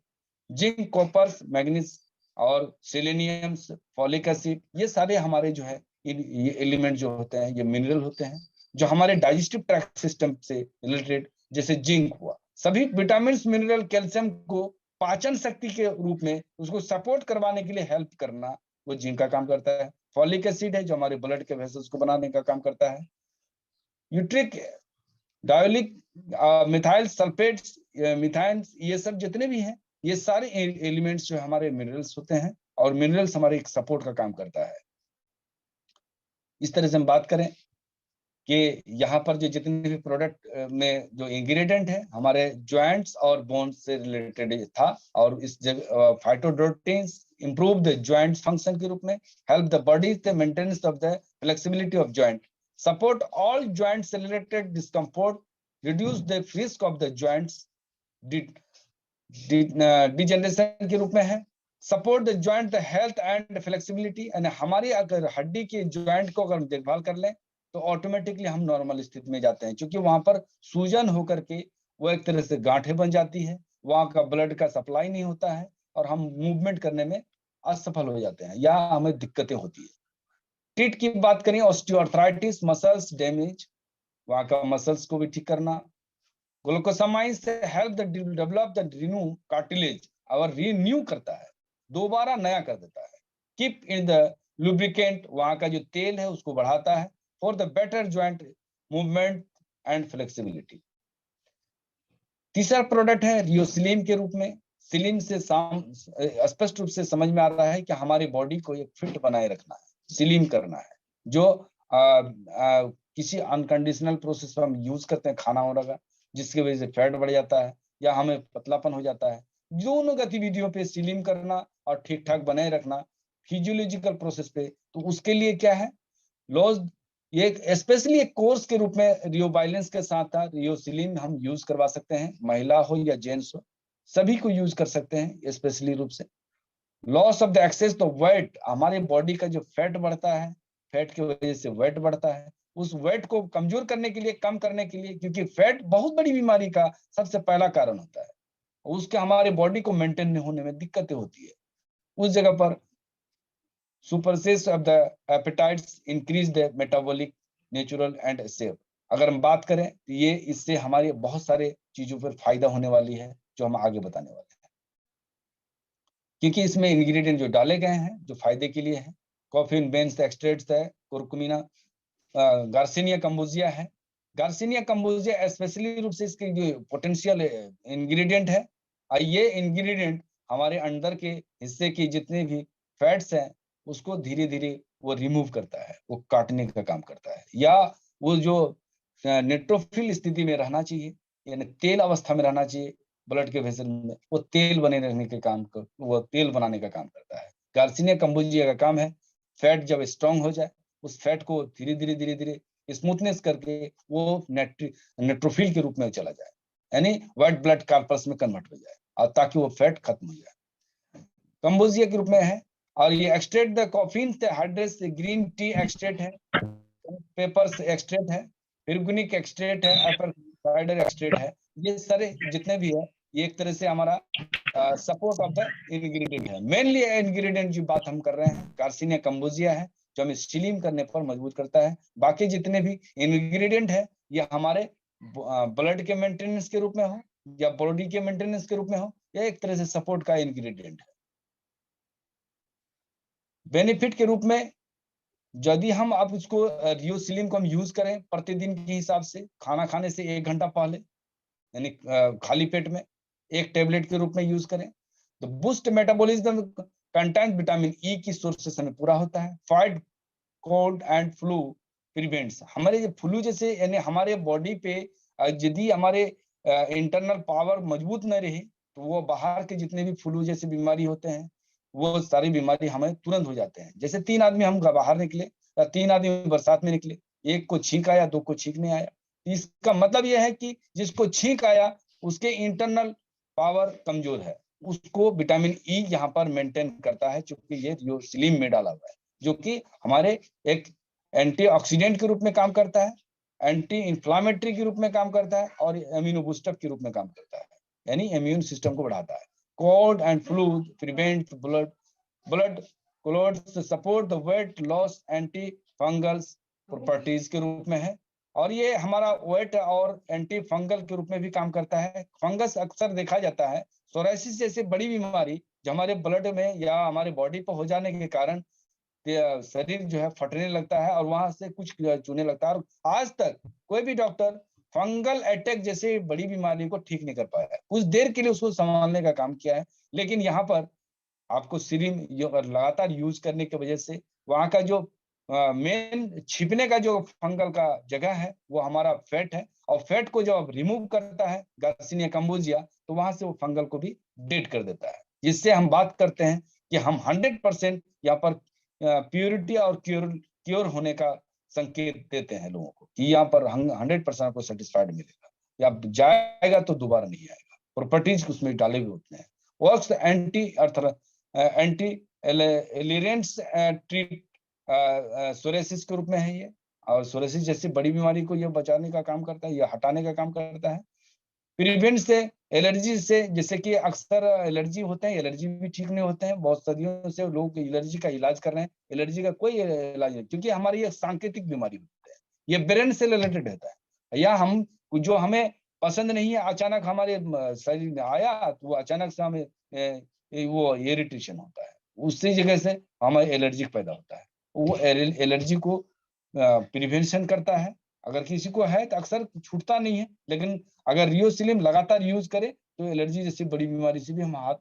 जिंक, कॉपर, मैग्नीज और सेलेनियम, फॉलिक एसिड, ये सारे हमारे जो है ये एलिमेंट जो होते हैं, ये मिनरल होते हैं जो हमारे डाइजेस्टिव ट्रैक्ट सिस्टम से रिलेटेड, जैसे जिंक हुआ। सभी विटामिन, मिनरल, कैल्शियम को पाचन शक्ति के रूप में उसको सपोर्ट करवाने के लिए हेल्प करना वो जिंक का काम करता है। फॉलिक एसिड है जो हमारे ब्लड के वेसल्स को बनाने का काम करता है। यूट्रिक, डायोलिक, मिथाइल सल्फेट्स, मिथाइन्स, ये सब जितने भी हैं, ये सारे एलिमेंट्स जो हमारे मिनरल्स होते हैं, और मिनरल्स हमारे एक सपोर्ट का काम करता है। इस तरह से हम बात करें कि यहाँ पर जो जितने भी प्रोडक्ट में जो इंग्रेडिएंट है हमारे जॉइंट्स और बोन्स से रिलेटेड था, और इस जगह फाइटोड्रोटिन्स इंप्रूव द जॉइंट फंक्शन के रूप में, help the body the maintenance of the flexibility of joint, support all joints से related discomfort, reduce the risk of the joints degeneration के रूप में है, support the joint the health and flexibility. यानी हमारी अगर हड्डी के जॉइंट को अगर देखभाल कर लें तो ऑटोमेटिकली हम नॉर्मल स्थिति में जाते हैं, क्योंकि वहां पर सूजन होकर के वो एक तरह से गांठें बन जाती है, वहां का ब्लड का सप्लाई नहीं होता है और हम मूवमेंट करने में असफल हो जाते हैं या हमें दिक्कतें होती है। ट्रीट की बात करें, ऑस्टियोआर्थराइटिस, मसल्स डैमेज, वहां का मसल्स को भी ठीक करना। ग्लूकोसामाइन से help the develop the renew cartilage, और रिन्यू करता है, दोबारा नया कर देता है। कीप इन द लुब्रिकेंट, वहां का जो तेल है उसको बढ़ाता है, for the better joint movement and flexibility. तीसरा प्रोडक्ट है रियोसिलिन के रूप में। सिलिन से स्पष्ट रूप से समझ में आ रहा है कि हमारी बॉडी को एक फिट बनाए रखना है, सिलिन करना है, जो किसी अनकंडीशनल प्रोसेस पर हम यूज करते हैं खाना वगैरह, जिसकी वजह से फैट बढ़ जाता है या हमें पतलापन हो जाता है। दोनों गतिविधियों पे सिलिन करना और ठीक ठाक बनाए रखना फिजियोलॉजिकल प्रोसेस पे, तो उसके लिए क्या है, लॉज, ये स्पेशली एक कोर्स के रूप में रियोबाइलेंस के साथ था, रियोसिलिन हम यूज करवा सकते हैं, महिला हो या जेंट्स हो सभी को यूज कर सकते हैं स्पेशली रूप से। लॉस ऑफ द एक्सेस तो वेट, हमारी बॉडी का जो फैट बढ़ता है, फैट की वजह से वेट बढ़ता है, उस वेट को कमजोर करने के लिए, कम करने के लिए, क्योंकि फैट बहुत बड़ी बीमारी का सबसे पहला कारण होता है, उसके हमारे बॉडी को मेंटेन होने में दिक्कतें होती है। उस जगह पर suppresses of the appetites increase the metabolic natural and safe. अगर हम बात करें तो ये इससे हमारी बहुत सारे चीजों पर फायदा होने वाली है जो हम आगे बताने वाले हैं, क्योंकि इसमें इंग्रेडिएंट जो डाले गए हैं जो फायदे के लिए है। कॉफिन बेंस एक्सट्रैक्ट्स है, कुरकुमिना, गार्सिनिया कंबोजिया है। गार्सिनिया कंबोजिया स्पेशली रूप से इसके जो पोटेंशियल इंग्रेडिएंट है, ये इंग्रेडिएंट हमारे अंदर के हिस्से की जितने भी फैट्स हैं उसको धीरे धीरे वो रिमूव करता है, वो काटने का काम करता है। या वो जो न्यूट्रोफिल स्थिति में रहना चाहिए, यानी तेल अवस्था में रहना चाहिए ब्लड के वेसल में, वो तेल बने रहने के काम कर, वो तेल बनाने का काम करता है। गार्सिनिया कैम्बोजिया का काम है फैट जब स्ट्रांग हो जाए, उस फैट को धीरे धीरे धीरे धीरे स्मूथनेस करके वो न्यूट्रोफिल के रूप में चला जाए, यानी व्हाइट ब्लड कॉर्पस में कन्वर्ट हो जाए, और ताकि वो फैट खत्म हो जाए। कैम्बोजिया के रूप में है। और ये extract the caffeine hydrous green tea extract है, पेपर्स एक्सट्रैक्ट है, हिरगुनिक एक्सट्रैक्ट है, एप्पल साइडर एक्सट्रैक्ट है। ये सारे जितने भी है, ये एक तरह से हमारा सपोर्ट ऑफ द इंग्रेडिएंट है। मेनली इंग्रेडिएंट जो बात हम कर रहे हैं गार्सिनिया कैम्बोजिया है, जो हमें स्टीलिंग करने पर मजबूत करता है। बाकी जितने भी इंग्रेडिएंट है, ये हमारे ब्लड के मेंटेनेंस के रूप में हो या बॉडी के मेंटेनेंस के रूप में हो, या एक तरह से सपोर्ट का इंग्रेडिएंट है। बेनिफिट के रूप में यदि हम अब उसको रियोसिलिन को हम यूज करें प्रतिदिन के हिसाब से, खाना खाने से 1 घंटा पहले, यानी खाली पेट में एक टेबलेट के रूप में यूज करें, तो boost metabolism content vitamin E की सोर्सेस हमें पूरा होता है। Fight cold and flu prevents, हमारे जो फ्लू जैसे, यानी हमारे बॉडी पे यदि हमारे इंटरनल पावर मजबूत न रहे, तो वो बाहर के जितने भी फ्लू जैसे बीमारी होते हैं, वो सारी बीमारी हमें तुरंत हो जाते हैं। जैसे 3 आदमी हम बाहर निकले, या 3 आदमी बरसात में निकले, एक को छींक आया, 2 को छींक नहीं आया, इसका मतलब यह है कि जिसको छींक आया उसके इंटरनल पावर कमजोर है, उसको विटामिन ई यहाँ पर मेंटेन करता है, क्योंकि ये रियोसिलिन में डाला हुआ है, जो कि हमारे एक एंटीऑक्सीडेंट के रूप में काम करता है, एंटी इंफ्लामेटरी के रूप में काम करता है, और इम्यूनो बूस्टर के रूप में काम करता है, यानी इम्यून सिस्टम को बढ़ाता है। Cold and flu prevent blood clots, support the weight loss, anti fungals properties के रूप में है, और ये हमारा वेट और एंटी फंगल के रूप में भी काम करता है। फंगस अक्सर देखा जाता है, सोराइसिस जैसे बड़ी बीमारी जो हमारे ब्लड में या हमारे बॉडी पर हो जाने के कारण शरीर जो है फटने लगता है, और वहां से कुछ चूने लगता है, और आज तक कोई भी डॉक्टर फंगल अटैक जैसे बड़ी बीमारी को ठीक नहीं कर पाया है। कुछ देर के लिए उसको संभालने का काम किया है, लेकिन यहाँ पर आपको सिरिंज लगातार यूज करने की वजह से वहां का जो मेन छिपने का जो फंगल का जगह है, वो हमारा फैट है, और फैट को जब रिमूव करता है गार्सिनिया कैम्बोजिया, तो वहां से वो फंगल को भी डेड कर देता है, जिससे हम बात करते हैं कि हम 100% यहाँ पर प्योरिटी और क्योर होने का संकेत देते हैं लोगों को, कि यहाँ पर 100% आपको सेटिस्फाइड मिलेगा, या जाएगा तो दोबारा नहीं आएगा। प्रॉपर्टीज उसमें डाले हुए होते हैं। वर्क्स एंटी एंटी एलिरेंट्स ट्रीट सोरेसिस के रूप में है ये, और सोरेसिस जैसी बड़ी बीमारी को ये बचाने का काम करता है, ये हटाने का काम करता है। प्रिवेंट से एलर्जी से, जैसे कि अक्सर एलर्जी होते हैं, एलर्जी भी ठीक नहीं होते हैं, बहुत सदियों से लोग एलर्जी का इलाज कर रहे हैं, एलर्जी का कोई इलाज नहीं, क्योंकि हमारी ये सांकेतिक बीमारी होती है, ये ब्रेन से रिलेटेड होता है, या हम जो हमें पसंद नहीं है अचानक हमारे शरीर में आया, तो वो अचानक से हमें वो इरिटेशन होता है, उसी जगह से हमें एलर्जी पैदा होता है। वो एलर्जी को प्रिवेंशन करता है। अगर किसी को है तो अक्सर छूटता नहीं है, लेकिन अगर रियोसिलिन लगातार यूज करे तो एलर्जी जैसी बड़ी बीमारी से भी हम हाथ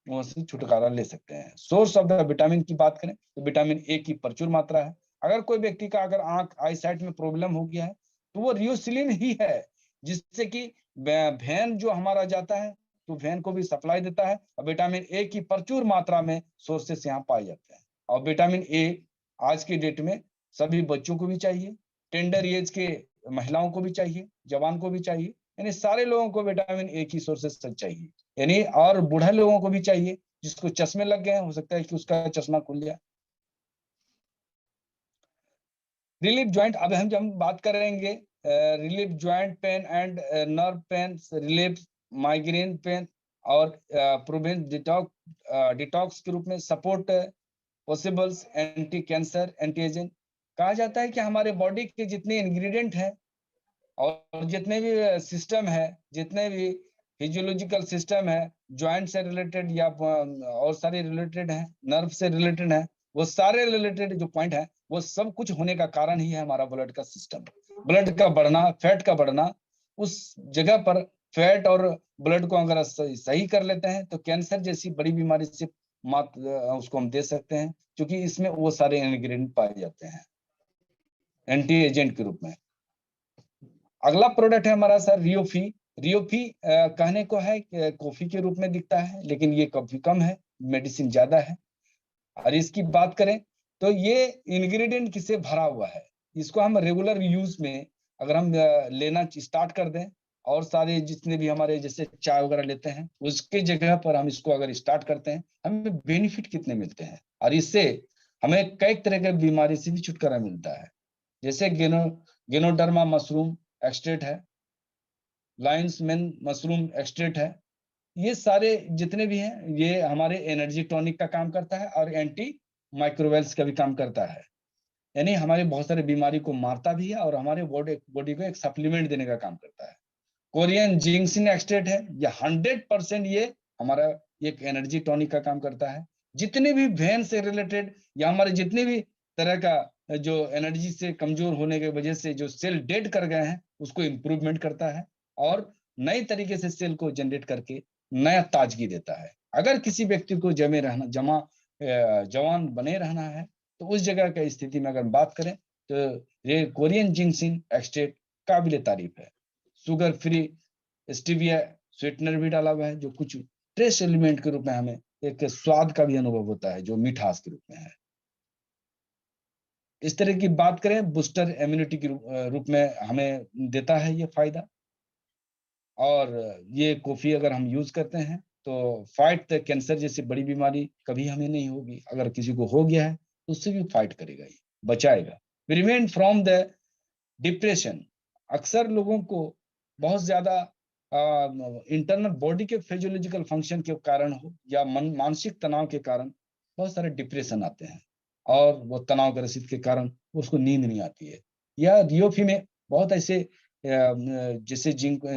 मुंह से छुटकारा ले सकते हैं। सोर्स ऑफ द विटामिन की बात करें तो विटामिन ए की प्रचुर मात्रा है। अगर कोई व्यक्ति का अगर आंख आई साइट में प्रॉब्लम हो गया है, तो वो रियोसिलिन ही है, जिससे कि वेन जो हमारा जाता है तो वेन को भी सप्लाई देता है, और विटामिन ए की प्रचुर मात्रा में सोर्सेस यहाँ पाए जाते हैं। और विटामिन ए आज के डेट में सभी बच्चों को भी चाहिए, टेंडर एज के महिलाओं को भी चाहिए, जवान को भी चाहिए, यानी सारे लोगों को विटामिन ए की सोर्सेस चाहिए, यानी और बूढ़े लोगों को भी चाहिए, जिसको चश्मे लग गए हैं, हो सकता है कि उसका चश्मा खुल जाए। रिलीफ जॉइंट, अब हम जब बात करेंगे relief joint pain and nerve pain, relief migraine pain, और प्रिवेंट डिटॉक्स के रूप में support possibles anti cancer anti agent. कहा जाता है कि हमारे बॉडी के जितने इंग्रेडिएंट हैं और जितने भी सिस्टम है, जितने भी फिजियोलॉजिकल सिस्टम है, जॉइंट से रिलेटेड या और सारे रिलेटेड है, नर्व से रिलेटेड है, वो सारे रिलेटेड जो पॉइंट है, वो सब कुछ होने का कारण ही है हमारा ब्लड का सिस्टम। ब्लड का बढ़ना, फैट का बढ़ना, उस जगह पर फैट और ब्लड को अगर सही कर लेते हैं तो कैंसर जैसी बड़ी बीमारी से उसको हम दे सकते हैं, क्योंकि इसमें वो सारे इंग्रेडिएंट पाए जाते हैं एंटी एजेंट के रूप में। अगला प्रोडक्ट है हमारा सर रियोफी। रियोफी कहने को है कॉफी के रूप में दिखता है, लेकिन ये काफी कम है, मेडिसिन ज्यादा है। और इसकी बात करें तो ये इंग्रेडिएंट किसे भरा हुआ है, इसको हम रेगुलर यूज में अगर हम लेना स्टार्ट कर दें, और सारे जितने भी हमारे जैसे चाय वगैरह लेते हैं उसके जगह पर हम इसको अगर स्टार्ट करते हैं, हमें बेनिफिट कितने मिलते हैं, और इससे हमें कई तरह के बीमारी से भी छुटकारा मिलता है। जैसे गेनोडर्मा मशरूम एक्सट्रैक्ट है, लायंस मैन मशरूम एक्सट्रैक्ट है, ये सारे जितने भी हैं ये हमारे एनर्जी टॉनिक का काम करता है और एंटी माइक्रोवेल्स का भी काम करता है। यानी हमारे बहुत सारे बीमारी को मारता भी है और हमारे बॉडी को एक सप्लीमेंट देने का काम करता है। कोरियन जिंक्सिन एक्सट्रैक्ट है, ये 100% ये हमारा एक एनर्जी टॉनिक का काम करता है। जितने भी वेन से रिलेटेड या हमारे जितने भी तरह का जो एनर्जी से कमजोर होने की वजह से जो सेल डेड कर गए हैं उसको इम्प्रूवमेंट करता है और नए तरीके से सेल को जनरेट करके नया ताजगी देता है। अगर किसी व्यक्ति को जवान बने रहना है तो उस जगह की स्थिति में अगर बात करें तो ये कोरियन जिंक्सिन एक्सट्रैक्ट काबिल तारीफ है। शुगर फ्री स्टीविया स्वीटनर भी डाला हुआ है, जो कुछ ट्रेस एलिमेंट के रूप में हमें एक स्वाद का भी अनुभव होता है जो मिठास के रूप में है। इस तरह की बात करें बूस्टर इम्यूनिटी के रूप में हमें देता है ये फायदा। और ये कॉफी अगर हम यूज करते हैं तो फाइट द कैंसर जैसी बड़ी बीमारी कभी हमें नहीं होगी, अगर किसी को हो गया है तो उससे भी फाइट करेगा, ये बचाएगा। Prevent from the depression. अक्सर लोगों को बहुत ज्यादा इंटरनल बॉडी के फिजियोलॉजिकल फंक्शन के कारण हो या मानसिक तनाव के कारण बहुत सारे डिप्रेशन आते हैं, और वो तनाव ग्रसित के कारण उसको नींद नहीं आती है। या रियोफी में बहुत ऐसे जैसे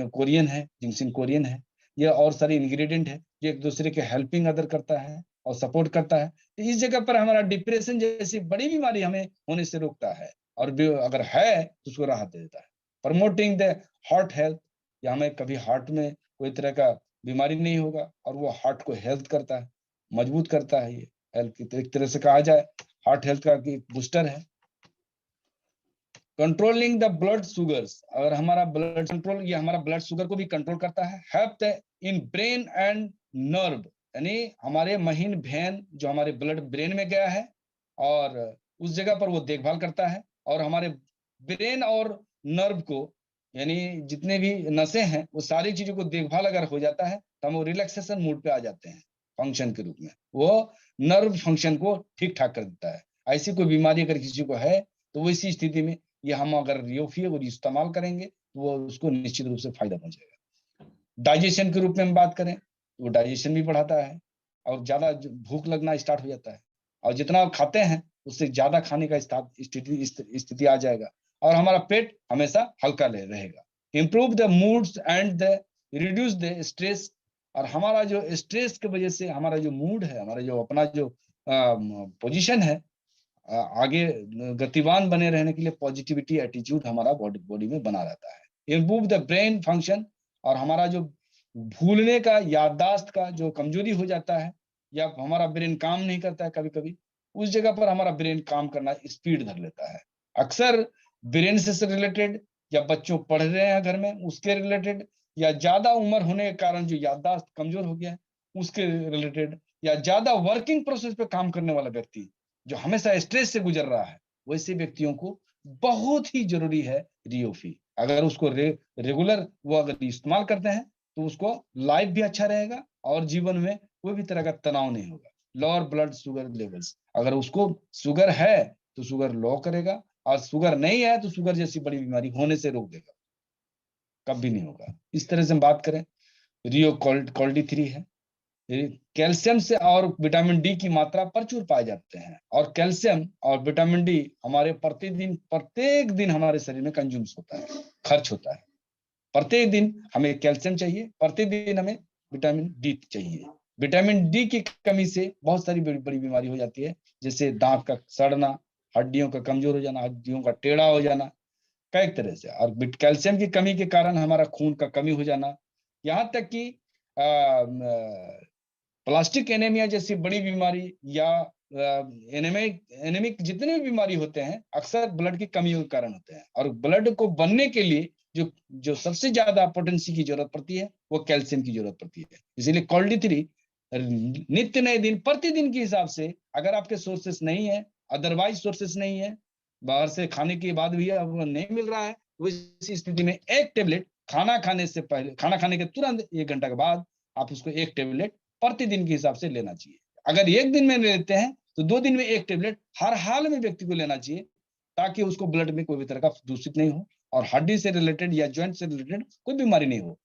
कोरियन है, जिंक्सिन कोरियन है, ये और सारे इंग्रेडिएंट है जो एक दूसरे के हेल्पिंग अदर करता है और सपोर्ट करता है। तो इस जगह पर हमारा डिप्रेशन जैसी बड़ी बीमारी हमें होने से रोकता है, और अगर है तो उसको राहत देता है। प्रमोटिंग द हार्ट हेल्थ, या हमें कभी हार्ट में कोई तरह का बीमारी नहीं होगा, और वो हार्ट को हेल्थ करता है, मजबूत करता है। ये हेल्थ एक तरह से कहा जाए हार्ट हेल्थ का बूस्टर है। कंट्रोलिंग द ब्लड शुगर्स, अगर हमारा ब्लड कंट्रोल, ये हमारा ब्लड शुगर को भी कंट्रोल करता है। Help in brain and nerve, यानी हमारे महीन भेन जो हमारे ब्लड ब्रेन में गया है और उस जगह पर वो देखभाल करता है, और हमारे ब्रेन और नर्व को, यानी जितने भी नसें हैं वो सारी चीजों को देखभाल अगर हो जाता है तो हम वो रिलैक्सेशन मूड पे आ जाते हैं फंक्शन के रूप में, वो नर्व फंक्शन को ठीक ठाक कर देता है। ऐसी कोई बीमारी अगर किसी को है तो वो इसी स्थिति में ये हम अगर रियोफी और इस्तेमाल करेंगे तो वो उसको निश्चित रूप से फायदा पहुंचेगा। डाइजेशन के रूप में हम बात करें तो वो डाइजेशन भी बढ़ाता है, और ज्यादा भूख लगना स्टार्ट हो जाता है, और जितना खाते हैं उससे ज्यादा खाने का स्थिति आ जाएगा, और हमारा पेट हमेशा हल्का रहेगा। Improve the moods and the reduce the stress, और हमारा जो स्ट्रेस की वजह से हमारा जो मूड है, हमारा जो अपना जो पोजीशन है, आगे गतिवान बने रहने के लिए पॉजिटिविटी एटीट्यूड हमारा बॉडी में बना रहता है। इम्प्रूव द ब्रेन फंक्शन, और हमारा जो भूलने का, याददाश्त का जो कमजोरी हो जाता है, या हमारा ब्रेन काम नहीं करता है कभी कभी, उस जगह पर हमारा ब्रेन काम करना स्पीड धर लेता है। अक्सर ब्रेन से रिलेटेड, या बच्चों पढ़ रहे हैं घर में उसके रिलेटेड, या ज्यादा उम्र होने के कारण जो याददाश्त कमजोर हो गया है उसके रिलेटेड, या ज्यादा वर्किंग प्रोसेस पे काम करने वाला व्यक्ति जो हमेशा स्ट्रेस से गुजर रहा है, वैसे व्यक्तियों को बहुत ही जरूरी है रियोफी। अगर उसको रेगुलर वो अगर इस्तेमाल करते हैं तो उसको लाइफ भी अच्छा रहेगा और जीवन में कोई भी तरह का तनाव नहीं होगा। लोअर ब्लड शुगर लेवल्स, अगर उसको शुगर है तो शुगर लो करेगा, और शुगर नहीं है तो शुगर जैसी बड़ी बीमारी होने से रोक देगा, कभी नहीं होगा। इस तरह से हम बात करें, रियो कॉल्डी 3 है। कैल्शियम से और विटामिन डी की मात्रा प्रचुर पाए जाते हैं, और कैल्शियम और विटामिन डी हमारे प्रत्येक दिन हमारे शरीर में कंज्यूम्स होता है, खर्च होता है। प्रत्येक दिन हमें कैल्शियम चाहिए, प्रत्येक दिन हमें विटामिन डी चाहिए। विटामिन डी की कमी से बहुत सारी बड़ी बड़ी बीमारी हो जाती है, जैसे दांत का सड़ना, हड्डियों का कमजोर हो जाना, हड्डियों का टेढ़ा हो जाना, कई तरह से। और कैल्शियम की कमी के कारण हमारा खून का कमी हो जाना, यहाँ तक कि प्लास्टिक एनीमिया जैसी बड़ी बीमारी या एनेमिक जितने भी बीमारी होते हैं अक्सर ब्लड की कमी के कारण होते हैं, और ब्लड को बनने के लिए जो जो सबसे ज्यादा पोटेंसी की जरूरत पड़ती है वो कैल्शियम की जरूरत पड़ती है। इसीलिए Col-D3 नित्य नए दिन प्रतिदिन के हिसाब से, अगर आपके सोर्सेस नहीं है, अदरवाइज सोर्सेस नहीं है, बाहर से खाने के बाद भी आपको नहीं मिल रहा है, तो इस स्थिति में एक टेबलेट खाना खाने से पहले, खाना खाने के तुरंत 1 घंटा के बाद आप उसको एक टेबलेट प्रतिदिन के हिसाब से लेना चाहिए। अगर एक दिन में लेते हैं तो 2 दिन में एक टेबलेट हर हाल में व्यक्ति को लेना चाहिए, ताकि उसको ब्लड में कोई भी तरह का दूषित नहीं हो और हड्डी से रिलेटेड या ज्वाइंट से रिलेटेड कोई बीमारी नहीं हो।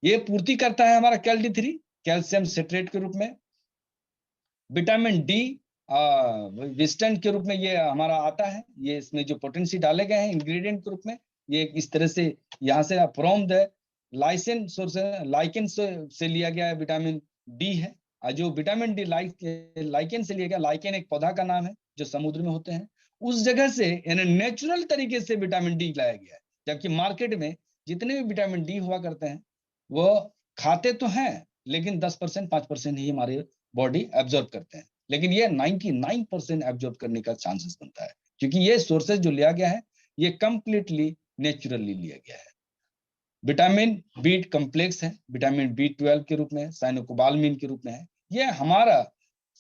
ये पूर्ति करता है हमारा Col-D3 कैल्शियम सिट्रेट के रूप में। विटामिन डी विस्टन के रूप में ये हमारा आता है, ये इसमें जो पोटेंसी डाले गए हैं इंग्रेडिएंट के रूप में, ये इस तरह से यहाँ से फ्रॉम द लाइसेन सोर्स, लाइकेन से लिया गया है, विटामिन डी है। जो विटामिन डी लाइकेन से लिया गया, लाइकेन एक पौधा का नाम है जो समुद्र में होते हैं, उस जगह से यानी नेचुरल तरीके से विटामिन डी लाया गया है। जबकि मार्केट में जितने भी विटामिन डी हुआ करते हैं वो खाते तो हैं, लेकिन 10% 5% ही हमारे बॉडी एब्जॉर्ब करते हैं, लेकिन ये 99% एब्जॉर्ब करने का चांसेस बनता है, क्योंकि ये सोर्सेज जो लिया गया है ये कंप्लीटली नेचुरली लिया गया है। विटामिन बी कम्प्लेक्स है, विटामिन बी12 के रूप में, साइनोकोबालमिन के रूप में है। ये हमारा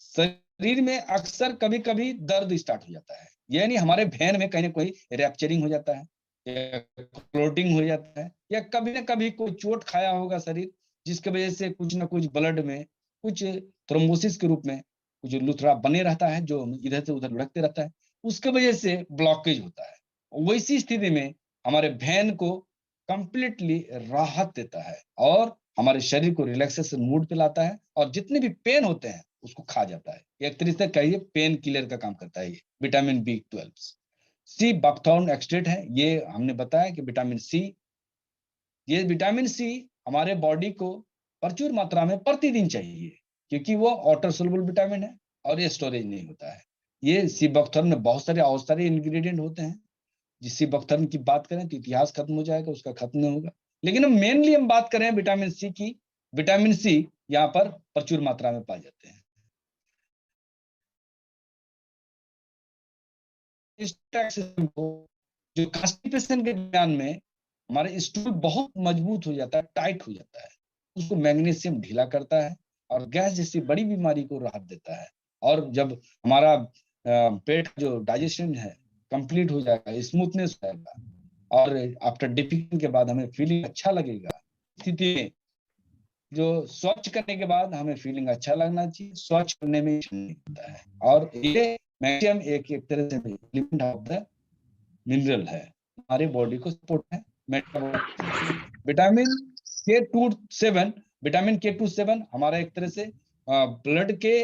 शरीर में अक्सर कभी कभी दर्द स्टार्ट हो जाता है, यानी हमारे भेन में कहीं ना कहीं रैप्चरिंग हो जाता है या क्लोटिंग हो जाता है, या कभी ना कभी कोई चोट खाया होगा शरीर, जिसकी वजह से कुछ ना कुछ ब्लड में कुछ थ्रोम्बोसिस के रूप में कुछ लुथड़ा बने रहता है जो इधर से उधर लुढ़कते रहता है, उसके वजह से ब्लॉकेज होता है। वैसी स्थिति में हमारे भेन को कंप्लीटली राहत देता है और हमारे शरीर को रिलैक्सेशन मूड पे लाता है, और जितने भी पेन होते हैं उसको खा जाता है। एक तरीके से कहिए पेन किलर का काम करता है ये विटामिन बी12। सी बकथॉर्न एक्सट्रेट है, ये हमने बताया कि विटामिन सी, ये विटामिन सी हमारे बॉडी को प्रचुर मात्रा में प्रतिदिन चाहिए, क्योंकि वो वाटर सोल्युबल विटामिन है और ये स्टोरेज नहीं होता है। ये सी बकथॉर्न में बहुत सारे और सारे इंग्रेडिएंट होते हैं। जिस सी बकथॉर्न की बात करें तो इतिहास खत्म हो जाएगा, उसका खत्म नहीं होगा, लेकिन हम मेनली हम बात करें विटामिन सी की। विटामिन सी यहाँ पर प्रचुर मात्रा में पाए जाते हैं। जो कॉन्स्टिपेशन के दरमियान में हमारे स्टूल बहुत मजबूत हो जाता है, टाइट हो जाता है, उसको मैग्नीशियम ढीला करता है और गैस जैसी बड़ी बीमारी को राहत देता है। और जब हमारा पेट जो डाइजेशन है कंप्लीट हो जाएगा, स्मूथनेस हो जाएगा, और आफ्टर डिपिंग के बाद हमें फीलिंग अच्छा लगेगा। स्थिति में जो स्वच्छ करने के बाद हमें फीलिंग अच्छा लगना चाहिए, स्वच्छ करने में नहीं होता है। और ये मैग्नीशियम एक तरह से एलिमेंट ऑफ द मिनरल है, हमारे बॉडी को सपोर्ट है। विटामिन K27, विटामिन K27 हमारा एक तरह से ब्लड के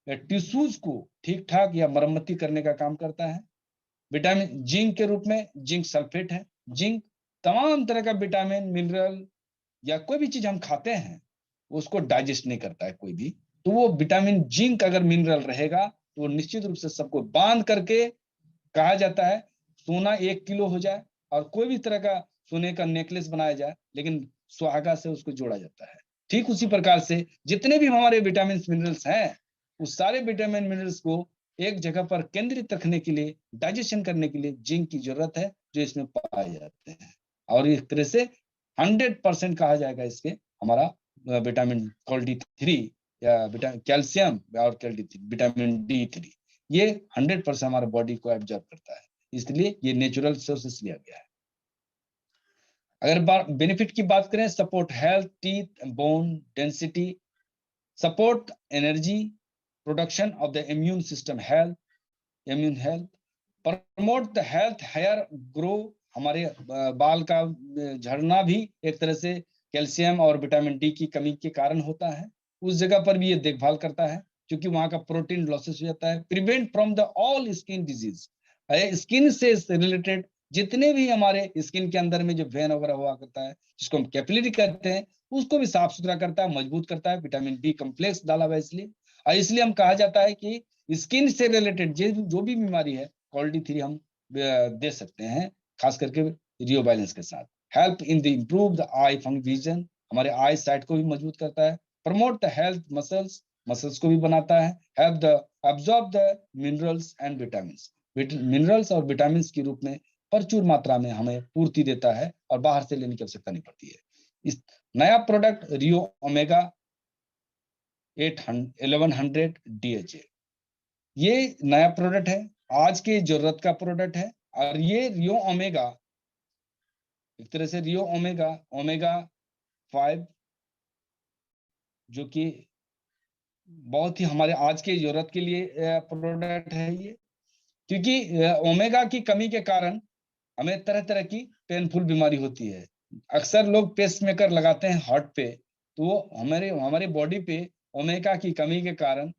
टिश्यूज को ठीक ठाक या मरम्मती करने का काम करता है। विटामिन जिंक के रूप में जिंक सल्फेट है। जिंक तमाम तरह का विटामिन मिनरल या कोई भी चीज हम खाते हैं उसको डाइजेस्ट नहीं करता है कोई भी, तो वो विटामिन जिंक अगर मिनरल रहेगा तो वो निश्चित रूप से सबको बांध करके, कहा जाता है सोना 1 किलो हो जाए और कोई भी तरह का सोने का नेकलेस बनाया जाए, लेकिन सुहागा से उसको जोड़ा जाता है। ठीक उसी प्रकार से जितने भी हमारे विटामिन मिनरल्स हैं, उस सारे विटामिन मिनरल्स को एक जगह पर केंद्रित रखने के लिए, डाइजेशन करने के लिए जिंक की जरूरत है, जो इसमें पाए जाते हैं। और एक तरह से 100% कहा जाएगा इसके हमारा विटामिन Col-D3 या विटामिन कैल्शियम और विटामिन D3, ये 100% हमारे बॉडी को एब्जॉर्ब करता है, इसलिए ये नेचुरल सोर्सेस लिया गया है। अगर बेनिफिट की बात करें, support health, teeth, bone density, support energy, production of the immune system, immune health, promote the health hair grow, हमारे बाल का झड़ना भी एक तरह से कैल्शियम और विटामिन डी की कमी के कारण होता है, उस जगह पर भी ये देखभाल करता है, क्योंकि वहां का प्रोटीन लॉसेस हो जाता है। Prevent from the all skin disease, skin से रिलेटेड जितने भी हमारे स्किन के अंदर में जो वेन वगैरह हुआ करता है, जिसको हम कैपिलरी कहते हैं, उसको भी साफ सुथरा करता है, मजबूत करता है। विटामिन बी कम्प्लेक्स डाला हुआ इसलिए, और इसलिए हम कहा जाता है कि स्किन से रिलेटेड जो भी बीमारी है Col-D3 हम दे सकते हैं, खास करके रियो बैलेंस के साथ। Help in the improve the eye vision, हमारे आई साइट को भी मजबूत करता है। Promote the health muscles, muscles को भी बनाता है, help the absorb the minerals and vitamins, minerals और विटामिन्स के रूप में प्रचुर मात्रा में हमें पूर्ति देता है और बाहर से लेने की आवश्यकता नहीं पड़ती है। इस नया प्रोडक्ट रियो ओमेगा 1100 DHA, ये नया प्रोडक्ट है, आज की जरूरत का प्रोडक्ट है। और ये रियो ओमेगा एक तरह से रियो ओमेगा 5 जो कि बहुत ही हमारे आज के जरूरत के लिए प्रोडक्ट है ये, क्योंकि ओमेगा की कमी के कारण हमें तरह तरह की पेनफुल बीमारी होती है। अक्सर लोग पेसमेकर लगाते हैं हार्ट पे, तो वो हमारे बॉडी पे ओमेगा की कमी के कारण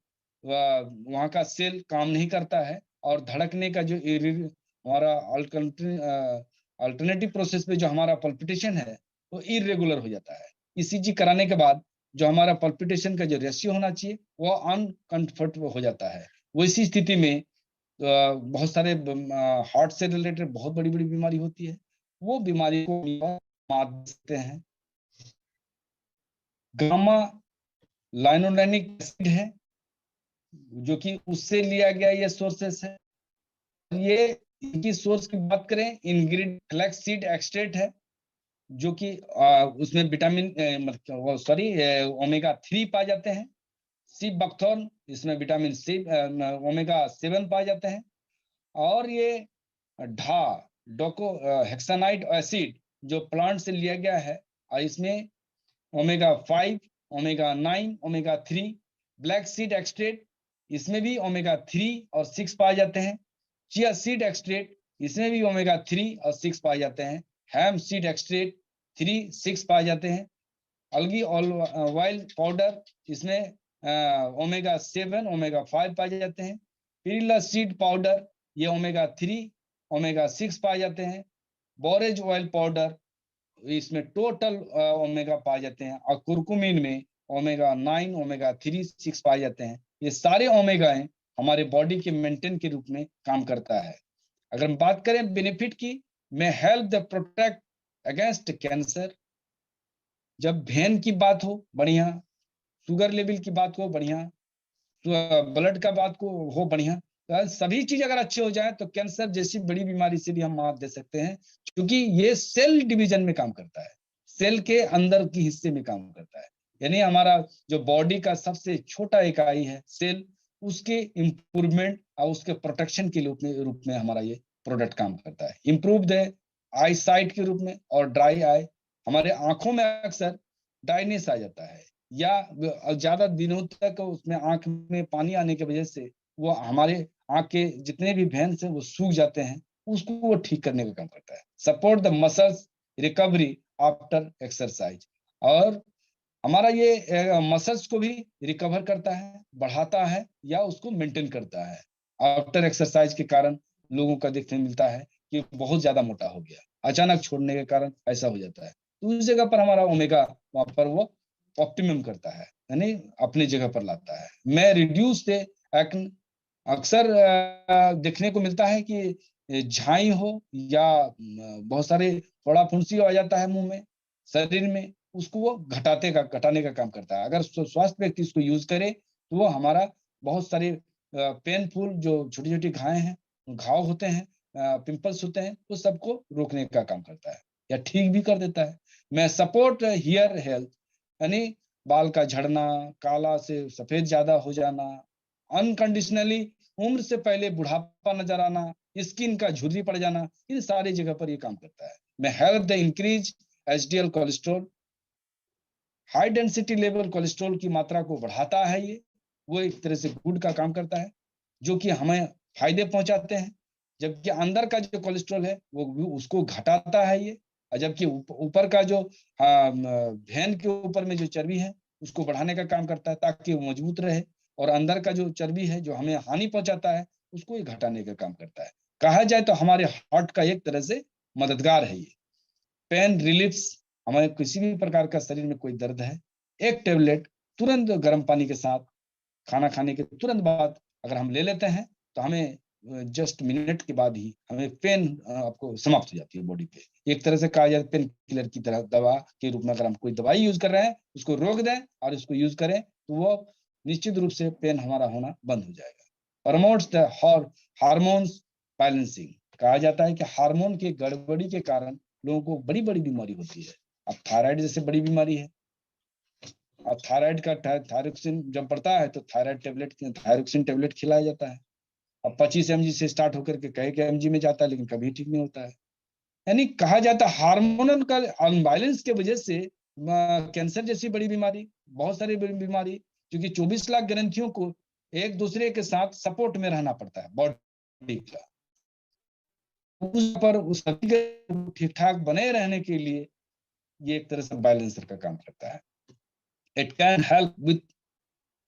वहाँ का सेल काम नहीं करता है और धड़कने का जो हमारा अल्टरनेटिव प्रोसेस पे जो हमारा पल्पिटेशन है वो इरेगुलर हो जाता है। ईसीजी कराने के बाद जो हमारा पल्पिटेशन का जो रेशियो होना चाहिए वो अनकंफर्टेबल हो जाता है। वो इसी स्थिति में बहुत सारे हार्ट से रिलेटेड बहुत बड़ी बड़ी बीमारी होती है, वो बीमारी को मात सकते हैं। गामा लाइनोलेनिक एसिड है जो कि उससे लिया गया ये सोर्सेस है। ये इनकी सोर्स की बात करें, इंग्रेडिएंट फ्लैक्स सीड एक्सट्रैक्ट है जो कि उसमें विटामिन ओमेगा 3 पाए जाते हैं। सी बकथॉर्न, इसमें विटामिन सी ओमेगा 7 पाए जाते हैं। और ये ढा डोको हेक्सानाइड एसिड जो प्लांट से लिया गया है, और इसमें omega 5, omega 9, omega 3। Black seed extract, इसमें भी ओमेगा 3 और 6 पाए जाते हैं। चिया सीड एक्सट्रैक्ट, इसमें भी ओमेगा 3 और 6 पाए जाते हैं। हैम सीड एक्सट्रैक्ट 3, 6 पाए जाते हैं। अलगी ऑयल पाउडर, इसमें ओमेगा 7, ओमेगा 5 पाए जाते हैं। पिरिला सीड पाउडर, ये ओमेगा 3, ओमेगा 6 पाए जाते हैं। बोरेज ऑयल पाउडर, इसमें टोटल ओमेगा पाए जाते हैं। और कुरकुमिन में ओमेगा 9, ओमेगा 3, 6 पाए जाते हैं। ये सारे ओमेगा हमारे बॉडी के मेंटेन के रूप में काम करता है। अगर हम बात करें बेनिफिट की, में help the protect against cancer. जब भेन की बात हो बढ़िया, शुगर लेवल की बात हो बढ़िया, ब्लड का बात को हो बढ़िया, तो सभी चीज अगर अच्छे हो जाए तो कैंसर जैसी बड़ी बीमारी से भी हम मात दे सकते हैं, क्योंकि ये सेल डिवीजन में काम करता है, सेल के अंदर की हिस्से में काम करता है। यानी हमारा जो बॉडी का सबसे छोटा इकाई है सेल, उसके इंप्रूवमेंट और उसके प्रोटेक्शन के रूप में हमारा ये प्रोडक्ट काम करता है। इम्प्रूव द आई साइट के रूप में, और ड्राई आई, हमारे आंखों में अक्सर ड्राइनेस आ जाता है या ज्यादा दिनों तक उसमें आंख में पानी आने की वजह से वो हमारे आंख के जितने भी वेन्स हैं वो सूख जाते हैं, उसको वो ठीक करने का काम करता है। Support the muscles recovery after exercise, और हमारा ये मसल्स को भी रिकवर करता है, बढ़ाता है या उसको मेंटेन करता है। आफ्टर एक्सरसाइज के कारण लोगों का देखने मिलता है कि बहुत ज्यादा मोटा हो गया, अचानक छोड़ने के कारण ऐसा हो जाता है। तो उस जगह पर हमारा ओमेगा वहां पर वो ऑप्टिमम करता है, यानी अपनी जगह पर लाता है। मैं रिड्यूस द एक्न, अक्सर देखने को मिलता है कि झाई हो या बहुत सारे फोड़ा फुंसी आ जाता है मुंह में, शरीर में, उसको वो घटाने का काम करता है। अगर स्वास्थ्य व्यक्ति इसको यूज करे तो वो हमारा बहुत सारे पेनफुल जो छोटी छोटी घाव होते हैं, पिंपल्स होते हैं, उस सबको रोकने का काम करता है या ठीक भी कर देता है। मैं सपोर्ट हेयर हेल्थ, यानी बाल का झड़ना, काला से सफेद ज्यादा हो जाना, अनकंडीशनली उम्र से पहले बुढ़ापा नजर आना, स्किन का झुर्री पड़ जाना, इन सारी जगह पर ये काम करता है। मैं help the increase HDL cholesterol, high density level cholesterol की मात्रा को बढ़ाता है ये, वो एक तरह से गुड का काम करता है जो कि हमें फायदे पहुंचाते हैं। जबकि अंदर का जो कोलेस्ट्रॉल है वो उसको घटाता है ये, और जबकि ऊपर का जो भेन के ऊपर में जो चर्बी है उसको बढ़ाने का काम करता है ताकि वो मजबूत रहे, और अंदर का जो चर्बी है जो हमें हानि पहुंचाता है उसको ये घटाने का काम करता है। कहा जाए तो हमारे हार्ट का एक तरह से मददगार है ये। पेन रिलीफ्स, हमें किसी भी प्रकार का शरीर में कोई दर्द है, एक टेबलेट तुरंत गर्म पानी के साथ खाना खाने के तुरंत बाद अगर हम ले लेते हैं तो हमें जस्ट मिनट के बाद ही हमें पेन आपको समाप्त हो जाती है बॉडी पे। एक तरह से कहा जाए पेन किलर की तरह दवा के रूप में अगर हम कोई दवाई यूज कर रहे हैं उसको रोक दें और उसको यूज करें तो वो निश्चित रूप से पेन हमारा होना बंद हो जाएगा। प्रमोट्स द हार्मोन्स बैलेंसिंग, कहा जाता है कि हार्मोन के गड़बड़ी के कारण लोगों को बड़ी बड़ी बीमारी होती है। अब थायराइड जैसे बड़ी बीमारी है, अब थायराइड का थायरोक्सिन जब पड़ता है तो थायरोक्सिन टेबलेट खिलाया जाता है। अब 25 mg से स्टार्ट होकर के कई mg में जाता है, लेकिन कभी ठीक नहीं होता है। यानी कहा जाता है हार्मोनल का अनबैलेंस के वजह से कैंसर जैसी बड़ी बीमारी, बहुत सारी बड़ी बीमारी, क्योंकि 24 लाख ग्रंथियों को एक दूसरे के साथ सपोर्ट में रहना पड़ता है बॉडी का, उस पर उस ठीक ठाक बने रहने के लिए ये एक तरह से बैलेंसर का काम करता है। It can help with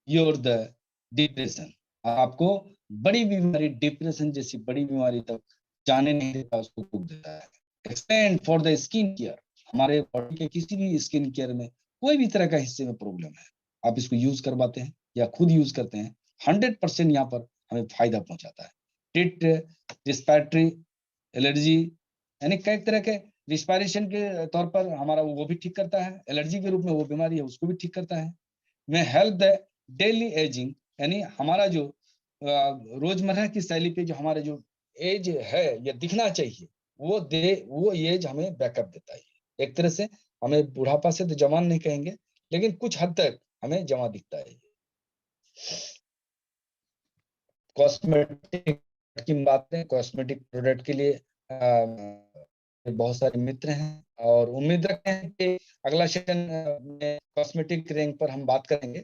your the depression, आपको बड़ी बीमारी, डिप्रेशन जैसी बड़ी बीमारी तक जाने नहीं देता, उसको रोक देता है। Extend for the skin care, हमारे बॉडी के किसी भी स्किन केयर में कोई भी तरह का हिस्से में प्रॉब्लम है, आप इसको यूज करवाते हैं या खुद यूज करते हैं, 100% यहाँ पर हमें फायदा पहुंचाता है। ट्रीट रिस्पिरेटरी एलर्जी, यानी कई तरह के रिस्पायरेशन के तौर पर हमारा वो भी ठीक करता है, एलर्जी के रूप में वो बीमारी है उसको भी ठीक करता है। में हेल्प द डेली एजिंग, यानी हमारा जो रोजमर्रा की शैली पे जो हमारे जो एज है या दिखना चाहिए वो एज हमें बैकअप देता है। एक तरह से हमें बुढ़ापा से तो जवान नहीं कहेंगे, लेकिन कुछ हद तक हमें जवान दिखता है। कॉस्मेटिक की बात करें, कॉस्मेटिक प्रोडक्ट के लिए बहुत सारे मित्र हैं और उम्मीद रखते हैं कि अगला सेशन में कॉस्मेटिक रैंक पर हम बात करेंगे।